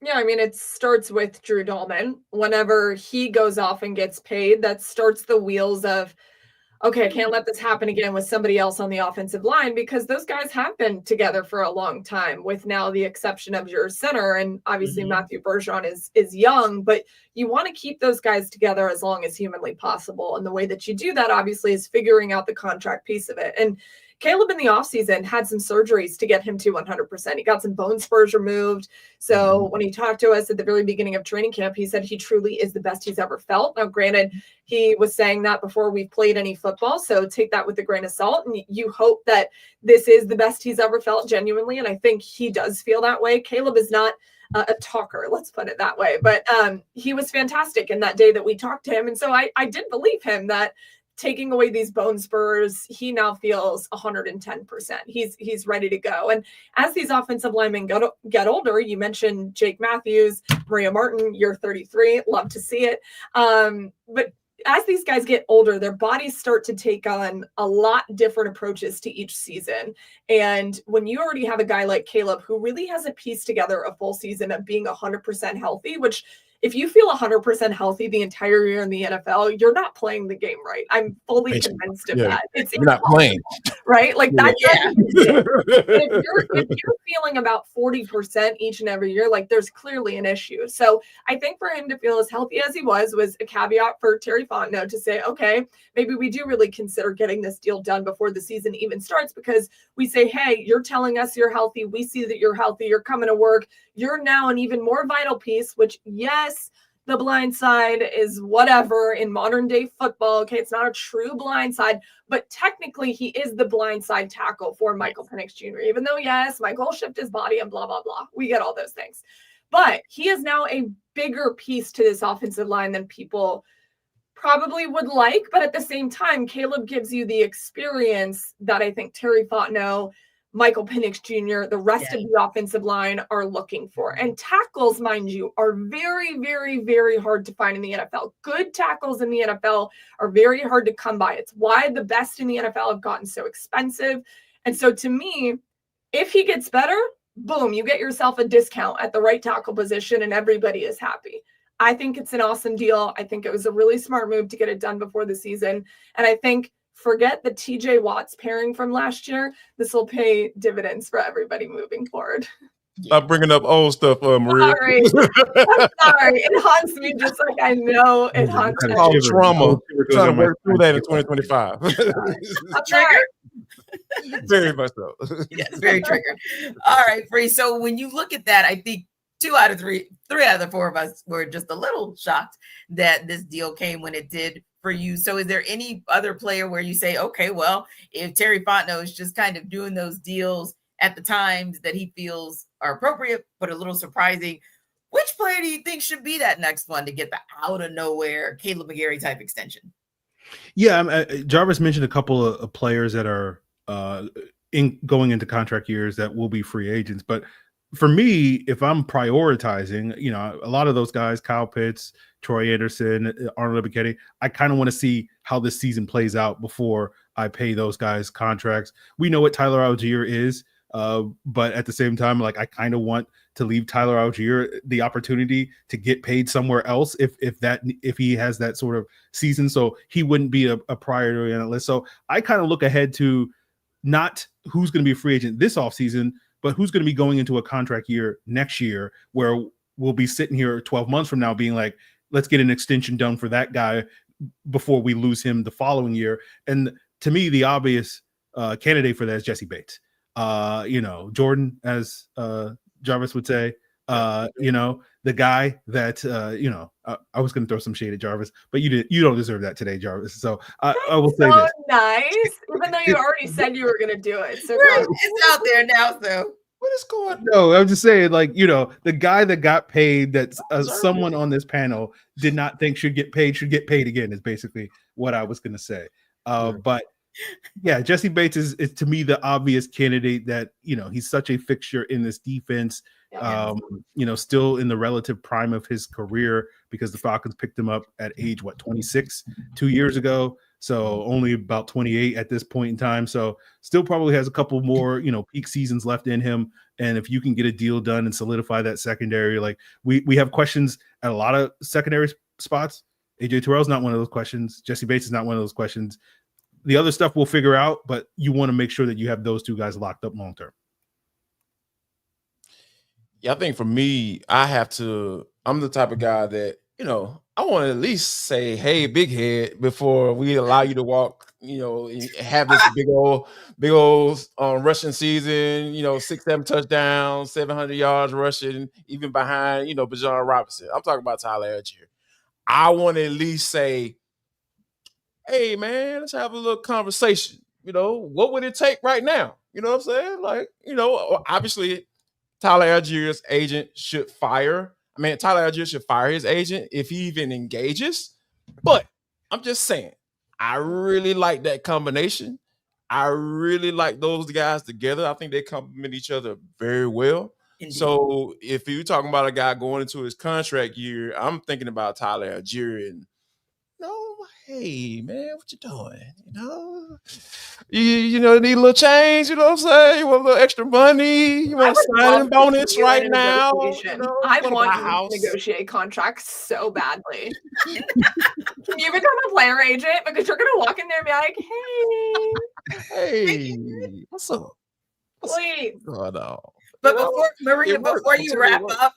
[SPEAKER 4] Yeah, I mean, it starts with Drew Dalman. Whenever he goes off and gets paid, that starts the wheels of, okay, I can't let this happen again with somebody else on the offensive line, because those guys have been together for a long time, with now the exception of your center. And obviously Matthew Bergeron is young, but you want to keep those guys together as long as humanly possible. And the way that you do that, obviously, is figuring out the contract piece of it. And Kaleb in the offseason had some surgeries to get him to 100%. He got some bone spurs removed. So when he talked to us at the very beginning of training camp, he said he truly is the best he's ever felt. Now, granted, he was saying that before we played any football, so take that with a grain of salt. And you hope that this is the best he's ever felt genuinely. And I think he does feel that way. Kaleb is not a talker, let's put it that way. But he was fantastic in that day that we talked to him. And so I did believe him that taking away these bone spurs, he now feels 110%. He's ready to go. And as these offensive linemen get older, you mentioned Jake Matthews, Maria Martin, you're 33, love to see it. But as these guys get older, their bodies start to take on a lot different approaches to each season. And when you already have a guy like Kaleb, who really hasn't pieced together a full season of being 100% healthy, which if you feel 100% healthy the entire year in the NFL, you're not playing the game right. I'm fully convinced of that. It's
[SPEAKER 3] you're not playing,
[SPEAKER 4] right? Like that. If you're feeling about 40% each and every year, like there's clearly an issue. So I think for him to feel as healthy as he was a caveat for Terry Fontenot to say, okay, maybe we do really consider getting this deal done before the season even starts, because we say, hey, you're telling us you're healthy. We see that you're healthy. You're coming to work. You're now an even more vital piece, which, yes, the blind side is whatever in modern day football. Okay, it's not a true blind side, but technically he is the blind side tackle for Michael Penix Jr., even though, yes, Michael will shift his body and blah, blah, blah. We get all those things. But he is now a bigger piece to this offensive line than people probably would like. But at the same time, Kaleb gives you the experience that I think Terry Fontenot, Michael Penix Jr., the rest of the offensive line are looking for. And tackles, mind you, are very, very, very hard to find in the NFL. Good tackles in the NFL are very hard to come by. It's why the best in the NFL have gotten so expensive. And so to me, if he gets better, boom, you get yourself a discount at the right tackle position and everybody is happy. I think it's an awesome deal. I think it was a really smart move to get it done before the season. And I think, forget the TJ Watts pairing from last year. This will pay dividends for everybody moving forward.
[SPEAKER 3] Stop bringing up old stuff, Maria.
[SPEAKER 4] Sorry. I'm sorry. It haunts me just like I know it haunts me.
[SPEAKER 3] Oh, trauma. Trying to work through that in 2025.
[SPEAKER 2] I'm triggered.
[SPEAKER 3] Very much so.
[SPEAKER 2] Yes, very triggered. All right, Free. So when you look at that, I think 2 out of 3 out of the 4 of us were just a little shocked that this deal came when it did for you. So is there any other player where you say, okay, well, if Terry Fontenot is just kind of doing those deals at the times that he feels are appropriate, but a little surprising, which player do you think should be that next one to get the out of nowhere Kaleb McGary type extension?
[SPEAKER 5] Yeah, Jarvis mentioned a couple of players that are going into contract years that will be free agents. But for me, if I'm prioritizing, a lot of those guys, Kyle Pitts, Troy Anderson, Arnold Ebiketie, I kind of want to see how this season plays out before I pay those guys contracts. We know what Tyler Algier is, but at the same time, like I kind of want to leave Tyler Algier the opportunity to get paid somewhere else if he has that sort of season. So he wouldn't be a priority on the list. So I kind of look ahead to not who's going to be a free agent this offseason, but who's going to be going into a contract year next year where we'll be sitting here 12 months from now being like, let's get an extension done for that guy before we lose him the following year. And to me, the obvious candidate for that is Jesse Bates. Jordan, as Jarvis would say, the guy that, I was going to throw some shade at Jarvis, but you don't deserve that today, Jarvis. So I will say this.
[SPEAKER 4] Nice. Even though you already said you were going to do it. So
[SPEAKER 2] it's out there now, so.
[SPEAKER 3] What is going on?
[SPEAKER 5] No, I'm just saying, the guy that got paid that someone on this panel did not think should get paid again is basically what I was going to say. But yeah, Jesse Bates is to me the obvious candidate that, he's such a fixture in this defense, still in the relative prime of his career because the Falcons picked him up at age, 26, 2 years ago. So only about 28 at this point in time. So still probably has a couple more, peak seasons left in him. And if you can get a deal done and solidify that secondary, like we have questions at a lot of secondary spots. AJ Terrell's not one of those questions. Jesse Bates is not one of those questions. The other stuff we'll figure out, but you want to make sure that you have those two guys locked up long term.
[SPEAKER 3] Yeah, I think for me, I'm the type of guy that, I want to at least say, hey, big head, before we allow you to walk, and have this big old rushing season, 6-7 touchdowns, 700 yards rushing, even behind, Bijan Robinson. I'm talking about Tyler Algier. I want to at least say, hey, man, let's have a little conversation. What would it take right now? You know what I'm saying? Like, obviously, Tyler Algier's agent should fire. Tyler Algier should fire his agent if he even engages. But I'm just saying, I really like that combination. I really like those guys together. I think they complement each other very well. Indeed. So if you're talking about a guy going into his contract year, I'm thinking about Tyler Algier and, hey, man, what you doing? You need a little change, you know what I'm saying? You want a little extra money? You want a signing bonus right now?
[SPEAKER 4] I want you to negotiate contracts so badly. Can you become a player agent? Because you're going to walk in there and be like,
[SPEAKER 3] hey, what's up?
[SPEAKER 4] Please.
[SPEAKER 3] Going on?
[SPEAKER 2] But before you wrap up,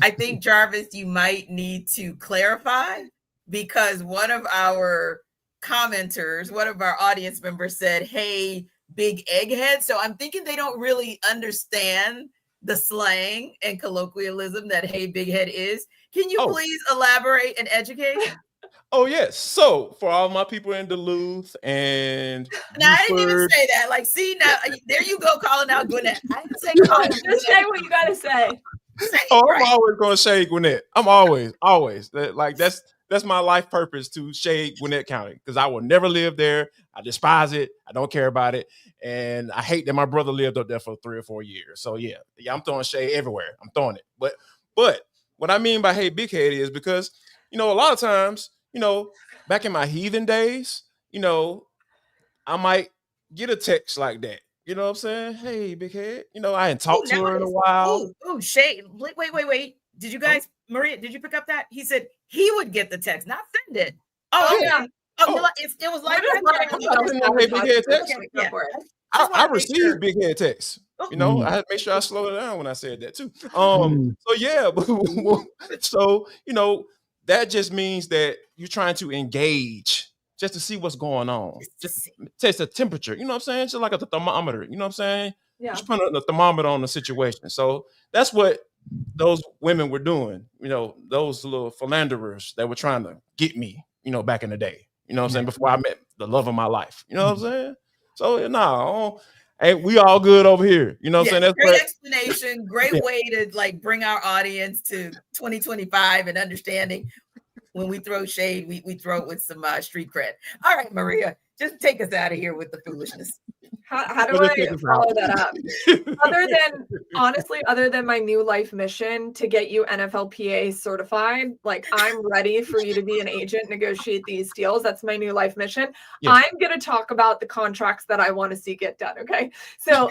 [SPEAKER 2] I think, Jarvis, you might need to clarify, because one of our commenters, one of our audience members said, hey, big egghead. So I'm thinking they don't really understand the slang and colloquialism that hey, big head is. Can you please elaborate and educate?
[SPEAKER 3] Oh, yes. So for all my people in Duluth and
[SPEAKER 2] now, I didn't even say that. Like, see, now there you go, calling out Gwinnett. I didn't say
[SPEAKER 4] just say what you gotta say.
[SPEAKER 3] I'm always going to shade Gwinnett. I'm always. That's my life purpose, to shade Gwinnett County, because I will never live there. I despise it. I don't care about it. And I hate that my brother lived up there for 3 or 4 years. So yeah, I'm throwing shade everywhere. I'm throwing it. But what I mean by hey, big head is because, a lot of times, back in my heathen days, I might get a text like that. You know what I'm saying? Hey, big head. I hadn't talked to her in a while.
[SPEAKER 2] Oh, shade. Wait. Did you guys, Maria, did you pick up that? He said he would get the text, not send it. Oh, yeah. It was like
[SPEAKER 3] I received big head texts. I had to make sure I slowed it down when I said that too. So yeah, so that just means that you're trying to engage just to see what's going on. Just test the temperature. You know what I'm saying? Just like a thermometer. You know what I'm saying? Yeah. Just put a thermometer on the situation. So that's what those women were doing. Those little philanderers that were trying to get me, back in the day. You know what I'm saying? Before I met the love of my life. You know what I'm saying? So hey, we all good over here. You know what I'm saying? That's
[SPEAKER 2] great explanation. Great way to bring our audience to 2025 and understanding. When we throw shade, we throw it with some street cred. All right, Maria, just take us out of here with the foolishness.
[SPEAKER 4] How do I follow that up? Other than my new life mission to get you NFLPA certified, I'm ready for you to be an agent, negotiate these deals. That's my new life mission. Yes. I'm going to talk about the contracts that I want to see get done. Okay. So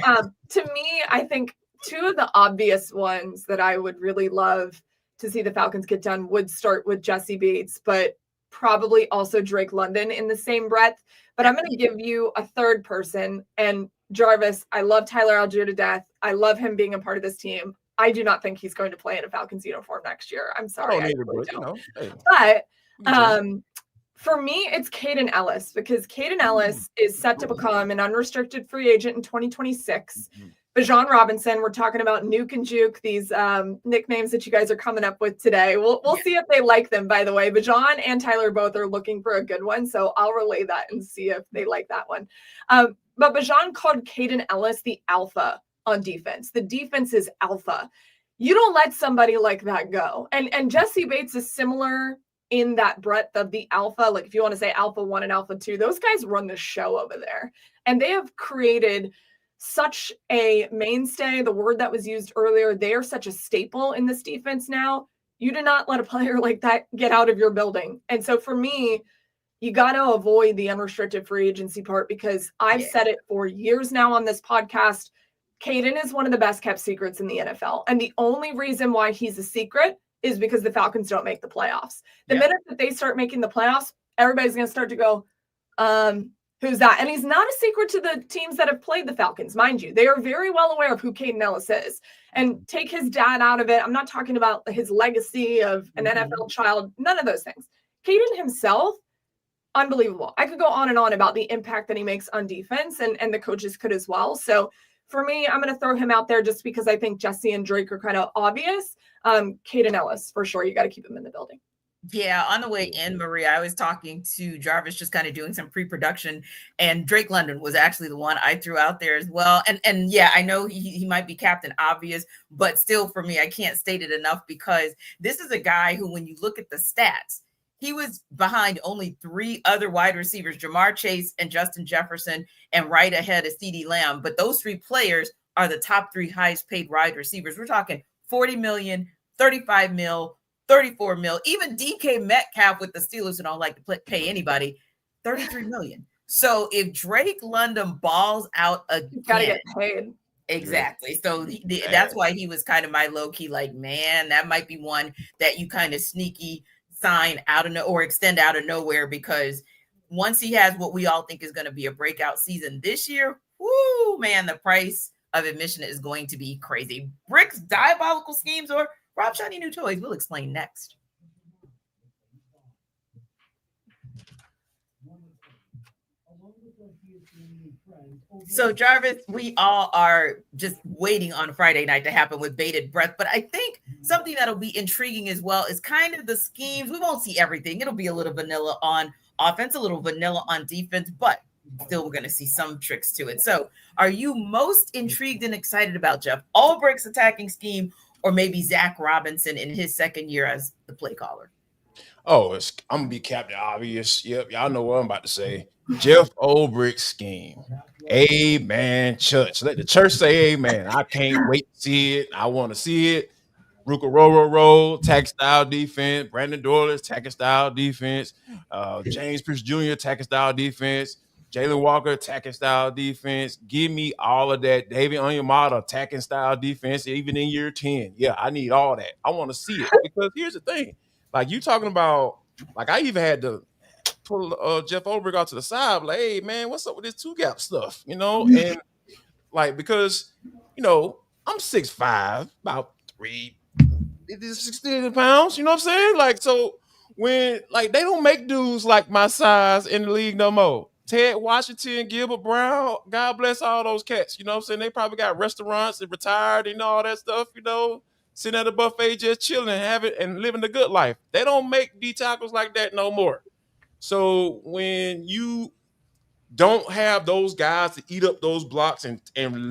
[SPEAKER 4] to me, I think two of the obvious ones that I would really love to see the Falcons get done would start with Jesse Bates, but probably also Drake London in the same breath. But I'm going to give you a third person. And Jarvis, I love Tyler Algier to death. I love him being a part of this team. I do not think he's going to play in a Falcons uniform next year. I'm sorry. I really don't. But for me, it's Kaden Ellis, because Kaden Ellis is set to become an unrestricted free agent in 2026. Bijan Robinson, we're talking about Nuke and Juke, these nicknames that you guys are coming up with today. We'll see if they like them, by the way. Bijan and Tyler both are looking for a good one, so I'll relay that and see if they like that one. But Bijan called Kaden Ellis the alpha on defense. The defense is alpha. You don't let somebody like that go. And Jesse Bates is similar in that breadth of the alpha. Like if you want to say alpha 1 and alpha 2, those guys run the show over there. And they have created such a mainstay, the word that was used earlier, they are such a staple in this defense now. You do not let a player like that get out of your building. And so for me, you got to avoid the unrestricted free agency part, because I've said it for years now on this podcast. Caden is one of the best kept secrets in the NFL. And the only reason why he's a secret is because the Falcons don't make the playoffs. The minute that they start making the playoffs, everybody's going to start to go, who's that? And he's not a secret to the teams that have played the Falcons, mind you. They are very well aware of who Caden Ellis is. And take his dad out of it. I'm not talking about his legacy of an NFL child, none of those things. Caden himself, unbelievable. I could go on and on about the impact that he makes on defense, and the coaches could as well. So for me, I'm going to throw him out there just because I think Jesse and Drake are kind of obvious. Caden Ellis, for sure. You got to keep him in the building.
[SPEAKER 2] Yeah, on the way in, Maria, I was talking to Jarvis, just kind of doing some pre-production, and Drake London was actually the one I threw out there as well. And yeah, I know he might be Captain Obvious, but still for me, I can't state it enough, because this is a guy who, when you look at the stats, he was behind only 3 other wide receivers, Jamar Chase and Justin Jefferson, and right ahead of CeeDee Lamb. But those 3 players are the top 3 highest paid wide receivers. We're talking 40 million, 35 mil, 34 mil. Even DK Metcalf with the Steelers, who don't like to pay anybody, 33 million. So if Drake London balls out again,
[SPEAKER 4] you gotta get paid.
[SPEAKER 2] Exactly. So that's why he was kind of my low key, like, man, that might be one that you kind of sneaky sign out of or extend out of nowhere, because once he has what we all think is going to be a breakout season this year, whoo, man, the price of admission is going to be crazy. Brick's diabolical schemes or Rob Shiny new toys, we'll explain next. So Jarvis, we all are just waiting on Friday night to happen with bated breath, but I think something that'll be intriguing as well is kind of the schemes. We won't see everything. It'll be a little vanilla on offense, a little vanilla on defense, but still we're going to see some tricks to it. So are you most intrigued and excited about Jeff Ulbrich's attacking scheme, or maybe Zach Robinson in his second year as the play caller?
[SPEAKER 3] Oh, I'm going to be Captain Obvious. Yep, y'all know what I'm about to say. Jeff Ulbrich scheme. Amen, church. Let the church say amen. I can't wait to see it. I want to see it. Ruka roll, tackle style defense. Brandon Doyle's tackle style defense. James Pearce Jr. tackle style defense. Jalon Walker tackle style defense. Give me all of that. David Onyemata attacking style defense, even in year 10. Yeah, I need all that. I want to see it, because here's the thing. Like, you talking about, like, I even had to pull Jeff Ulbrich out to the side, like, hey, man, what's up with this 2-gap stuff? You know, and like, because, you know, I'm 6'5", about 360 pounds, you know what I'm saying? Like, so when, like, they don't make dudes like my size in the league no more. Ted Washington, Gilbert Brown, God bless all those cats, you know what I'm saying? They probably got restaurants and retired and all that stuff, you know, sitting at a buffet just chilling, having and living the good life. They don't make D tackles like that no more. So when you don't have those guys to eat up those blocks and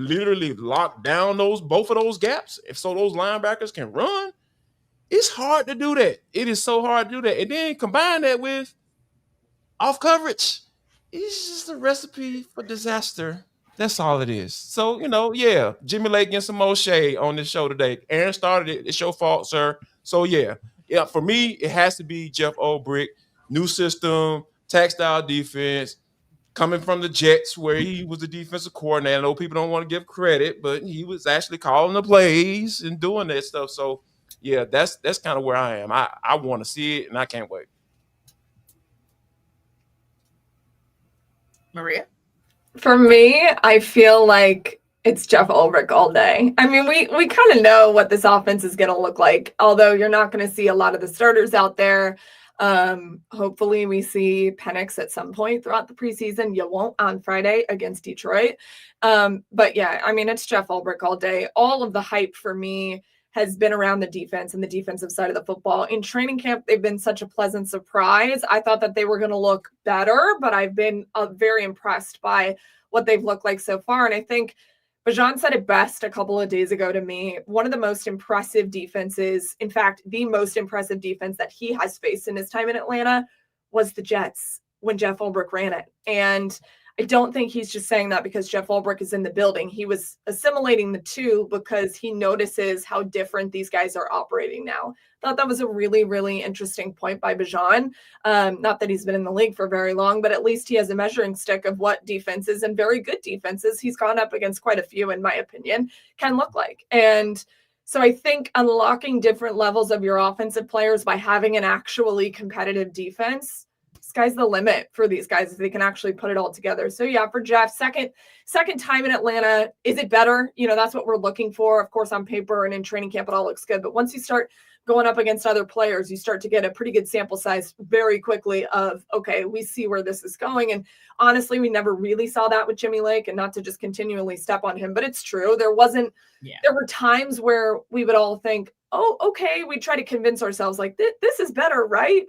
[SPEAKER 3] literally lock down both of those gaps, so those linebackers can run, it's hard to do that. It is so hard to do that. And then combine that with off coverage. It's just a recipe for disaster. That's all it is. So, you know, yeah, Jimmy Lake getting some more shade on this show today. Aaron started it. It's your fault, sir. So, yeah, for me, it has to be Jeff Ulbrich. New system, tactile defense, coming from the Jets, where he was the defensive coordinator. I know people don't want to give credit, but he was actually calling the plays and doing that stuff. So, yeah, that's kind of where I am. I want to see it, and I can't wait.
[SPEAKER 2] Maria?
[SPEAKER 4] For me, I feel like it's Jeff Ulbrich all day. I mean, we kind of know what this offense is going to look like, although you're not going to see a lot of the starters out there. Hopefully we see Penix at some point throughout the preseason. You won't on Friday against Detroit. But yeah, I mean, it's Jeff Ulbrich all day. All of the hype for me has been around the defense and the defensive side of the football. In training camp, they've been such a pleasant surprise. I thought that they were going to look better, but I've been very impressed by what they've looked like so far. And I think Bajan said it best a couple of days ago to me. One of the most impressive defenses, in fact, the most impressive defense that he has faced in his time in Atlanta was the Jets when Jeff Ulbrich ran it. And I don't think he's just saying that because Jeff Ulbrich is in the building. He was assimilating the two because he notices how different these guys are operating now. Thought that was a really, really interesting point by Bijan. Not that he's been in the league for very long, but at least he has a measuring stick of what defenses, and very good defenses, he's gone up against quite a few, in my opinion, can look like. And so I think unlocking different levels of your offensive players by having an actually competitive defense, sky's the limit for these guys if they can actually put it all together. So yeah, for Jeff, second time in Atlanta, is it better? That's what we're looking for. Of course, on paper and in training camp, it all looks good. But once you start going up against other players, you start to get a pretty good sample size very quickly of, okay, we see where this is going. And honestly, we never really saw that with Jimmy Lake, and not to just continually step on him, but it's true. There were times where we would all think, oh, okay, we try to convince ourselves like this is better, right? ?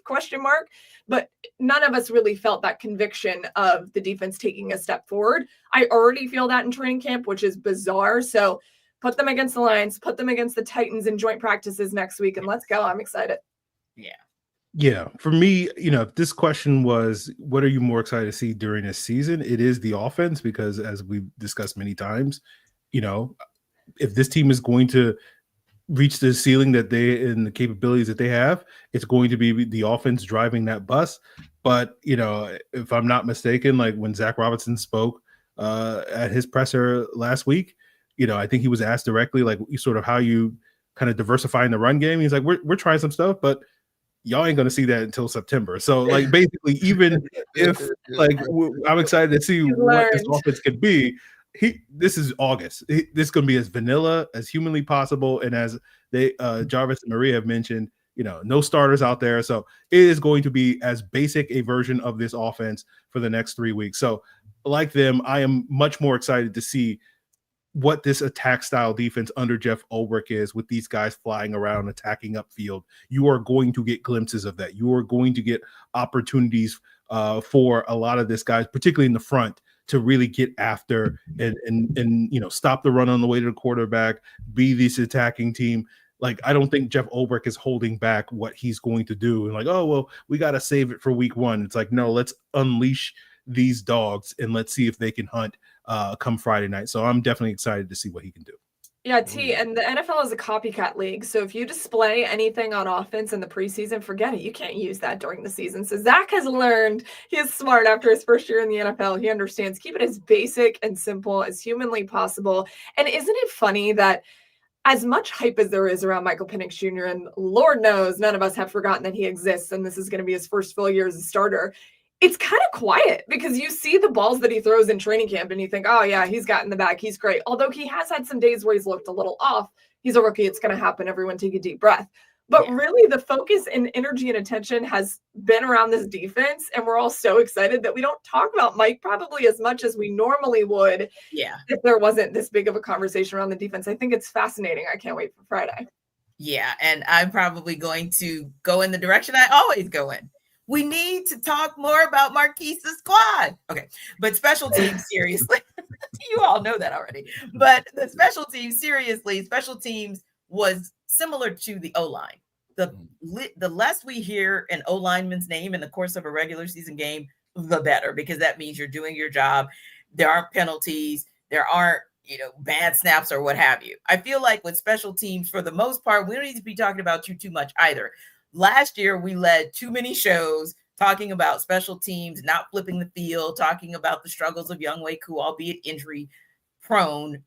[SPEAKER 4] But none of us really felt that conviction of the defense taking a step forward. I already feel that in training camp, which is bizarre. So put them against the Lions, put them against the Titans in joint practices next week, and let's go. I'm excited.
[SPEAKER 5] Yeah. For me, if this question was, what are you more excited to see during this season? It is the offense, because as we've discussed many times, if this team is going to reach the ceiling that they and the capabilities that they have, it's going to be the offense driving that bus. But, if I'm not mistaken, like when Zach Robinson spoke at his presser last week, I think he was asked directly, like, sort of how you kind of diversifying the run game. He's like, we're trying some stuff, but y'all ain't going to see that until September. So, like, basically, even if, like, I'm excited to see what this offense could be, this is August. This is going to be as vanilla as humanly possible. And as Jarvis and Maria have mentioned, no starters out there. So it is going to be as basic a version of this offense for the next 3 weeks. So like them, I am much more excited to see what this attack style defense under Jeff Ulbrich is, with these guys flying around, attacking upfield. You are going to get glimpses of that. You are going to get opportunities for a lot of this guys, particularly in the front, to really get after and stop the run on the way to the quarterback, be this attacking team. Like, I don't think Jeff Ulbrich is holding back what he's going to do. And like, oh, well, we got to save it for week one. It's like, no, let's unleash these dogs and let's see if they can hunt come Friday night. So I'm definitely excited to see what he can do.
[SPEAKER 4] Yeah, and the NFL is a copycat league. So if you display anything on offense in the preseason, forget it. You can't use that during the season. So Zach has learned, he is smart after his first year in the NFL. He understands, keep it as basic and simple as humanly possible. And isn't it funny that as much hype as there is around Michael Penix Jr., and Lord knows none of us have forgotten that he exists and this is going to be his first full year as a starter, it's kind of quiet because you see the balls that he throws in training camp and you think, oh yeah, he's got in the bag. He's great. Although he has had some days where he's looked a little off. He's a rookie. It's going to happen. Everyone take a deep breath. But really the focus and energy and attention has been around this defense. And we're all so excited that we don't talk about Mike probably as much as we normally would. If there wasn't this big of a conversation around the defense. I think it's fascinating. I can't wait for Friday.
[SPEAKER 2] Yeah. And I'm probably going to go in the direction I always go in. We need to talk more about Marquise's squad. Okay. But special teams, seriously. You all know that already. But the special teams, seriously, special teams was similar to the O-line. The less we hear an O-lineman's name in the course of a regular season game, the better, because that means you're doing your job. There aren't penalties. There aren't, bad snaps or what have you. I feel like with special teams, for the most part, we don't need to be talking about you too much either. Last year, we led too many shows talking about special teams, not flipping the field, talking about the struggles of Younghoe Koo, albeit injury-prone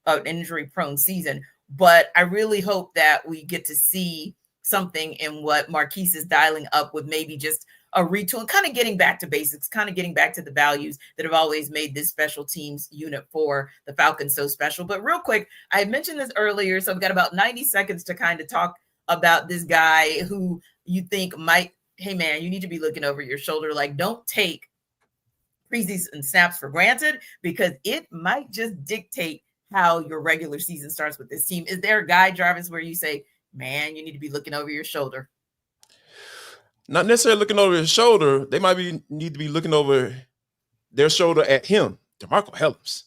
[SPEAKER 2] season. But I really hope that we get to see something in what Marquise is dialing up with, maybe just a retool and kind of getting back to basics, kind of getting back to the values that have always made this special teams unit for the Falcons so special. But real quick, I had mentioned this earlier, so I've got about 90 seconds to kind of talk about this guy who you think might, hey man, you need to be looking over your shoulder. Like, don't take preseason snaps for granted, because it might just dictate how your regular season starts with this team. Is there a guy, Jarvis, where you say, man, you need to be looking over your shoulder?
[SPEAKER 3] Not necessarily looking over his shoulder. They might need to be looking over their shoulder at him, DeMarco Hellums.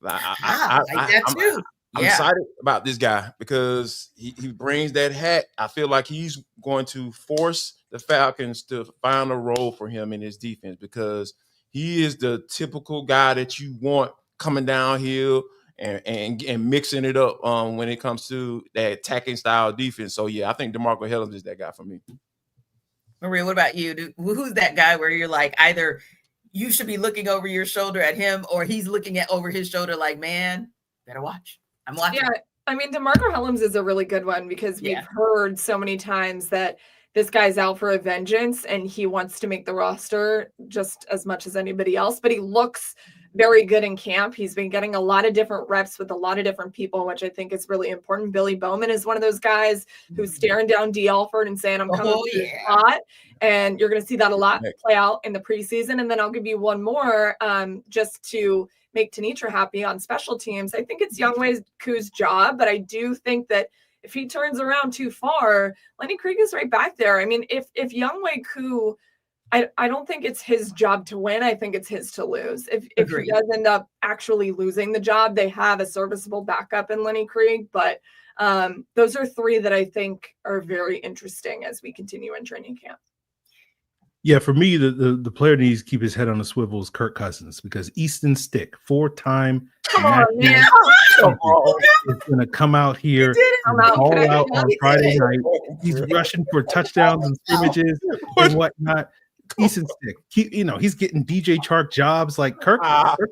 [SPEAKER 2] I like that too.
[SPEAKER 3] I'm excited about this guy because he brings that hat. I feel like he's going to force the Falcons to find a role for him in his defense, because He is the typical guy that you want coming downhill and mixing it up when it comes to that attacking style defense. So yeah, I think DeMarco Hellums is that guy for me.
[SPEAKER 2] Maria, what about you? Who's that guy where you're like, either you should be looking over your shoulder at him or he's looking over his shoulder like, man, better watch. I'm watching.
[SPEAKER 4] Yeah, I mean, DeMarco Hellums is a really good one because we've heard so many times that this guy's out for a vengeance and he wants to make the roster just as much as anybody else, but he looks very good in camp. He's been getting a lot of different reps with a lot of different people, which I think is really important. Billy Bowman is one of those guys who's staring down D. Alford and saying, I'm coming to the spot. And you're going to see that a lot play out in the preseason. And then I'll give you one more just to make Tenitra happy on special teams. I think it's Younghoe Koo's job, but I do think that if he turns around too far, Lenny Krieg is right back there. I mean, if Younghoe Koo, I don't think it's his job to win. I think it's his to lose. If he does end up actually losing the job, they have a serviceable backup in Lenny Krieg. But those are three that I think are very interesting as we continue in training camp.
[SPEAKER 5] Yeah, for me, the player needs to keep his head on the swivel is Kirk Cousins because Easton Stick, 4-time is going to come out here and all out on Friday night. He's rushing for touchdowns and scrimmages and whatnot. Easton Stick, he's getting DJ Chark jobs. Like Kirk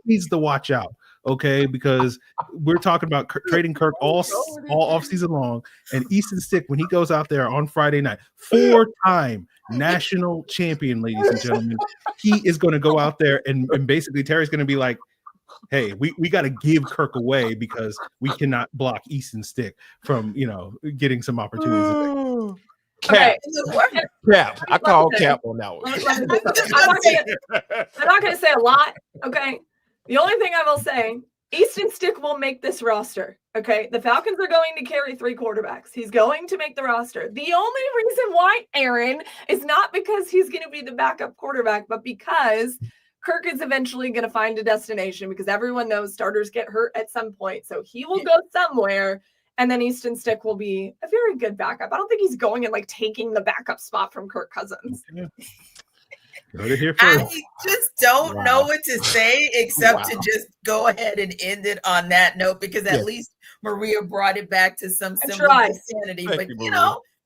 [SPEAKER 5] needs to watch out, okay? Because we're talking about trading Kirk all offseason long, and Easton Stick when he goes out there on Friday night, 4-time national champion, ladies and gentlemen, he is going to go out there and basically Terry's going to be like, hey, we got to give Kirk away because we cannot block Easton Stick from getting some opportunities.
[SPEAKER 3] Cap. I call cap on that one.
[SPEAKER 4] I'm not going to say a lot. Okay. The only thing I will say, Easton Stick will make this roster. Okay. The Falcons are going to carry 3 quarterbacks. He's going to make the roster. The only reason why, Aaron, is not because he's going to be the backup quarterback, but because Kirk is eventually going to find a destination because everyone knows starters get hurt at some point. So he will go somewhere. And then Easton Stick will be a very good backup. I don't think he's going and taking the backup spot from Kirk Cousins.
[SPEAKER 2] I just don't know what to say except to just go ahead and end it on that note because at least Maria brought it back to some semblance of sanity. But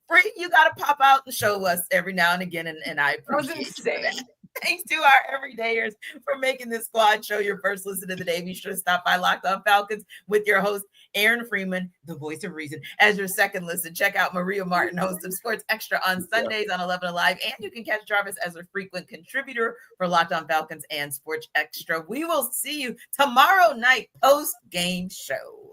[SPEAKER 2] Free, you got to pop out and show us every now and again, and I appreciate that. Thanks to our everydayers for making this squad show your first listen of the day. Be sure to stop by Locked On Falcons with your host, Aaron Freeman, the voice of reason, as your second listen. Check out Maria Martin, host of Sports Extra on Sundays on 11 Alive. And you can catch Jarvis as a frequent contributor for Locked On Falcons and Sports Extra. We will see you tomorrow night post-game show.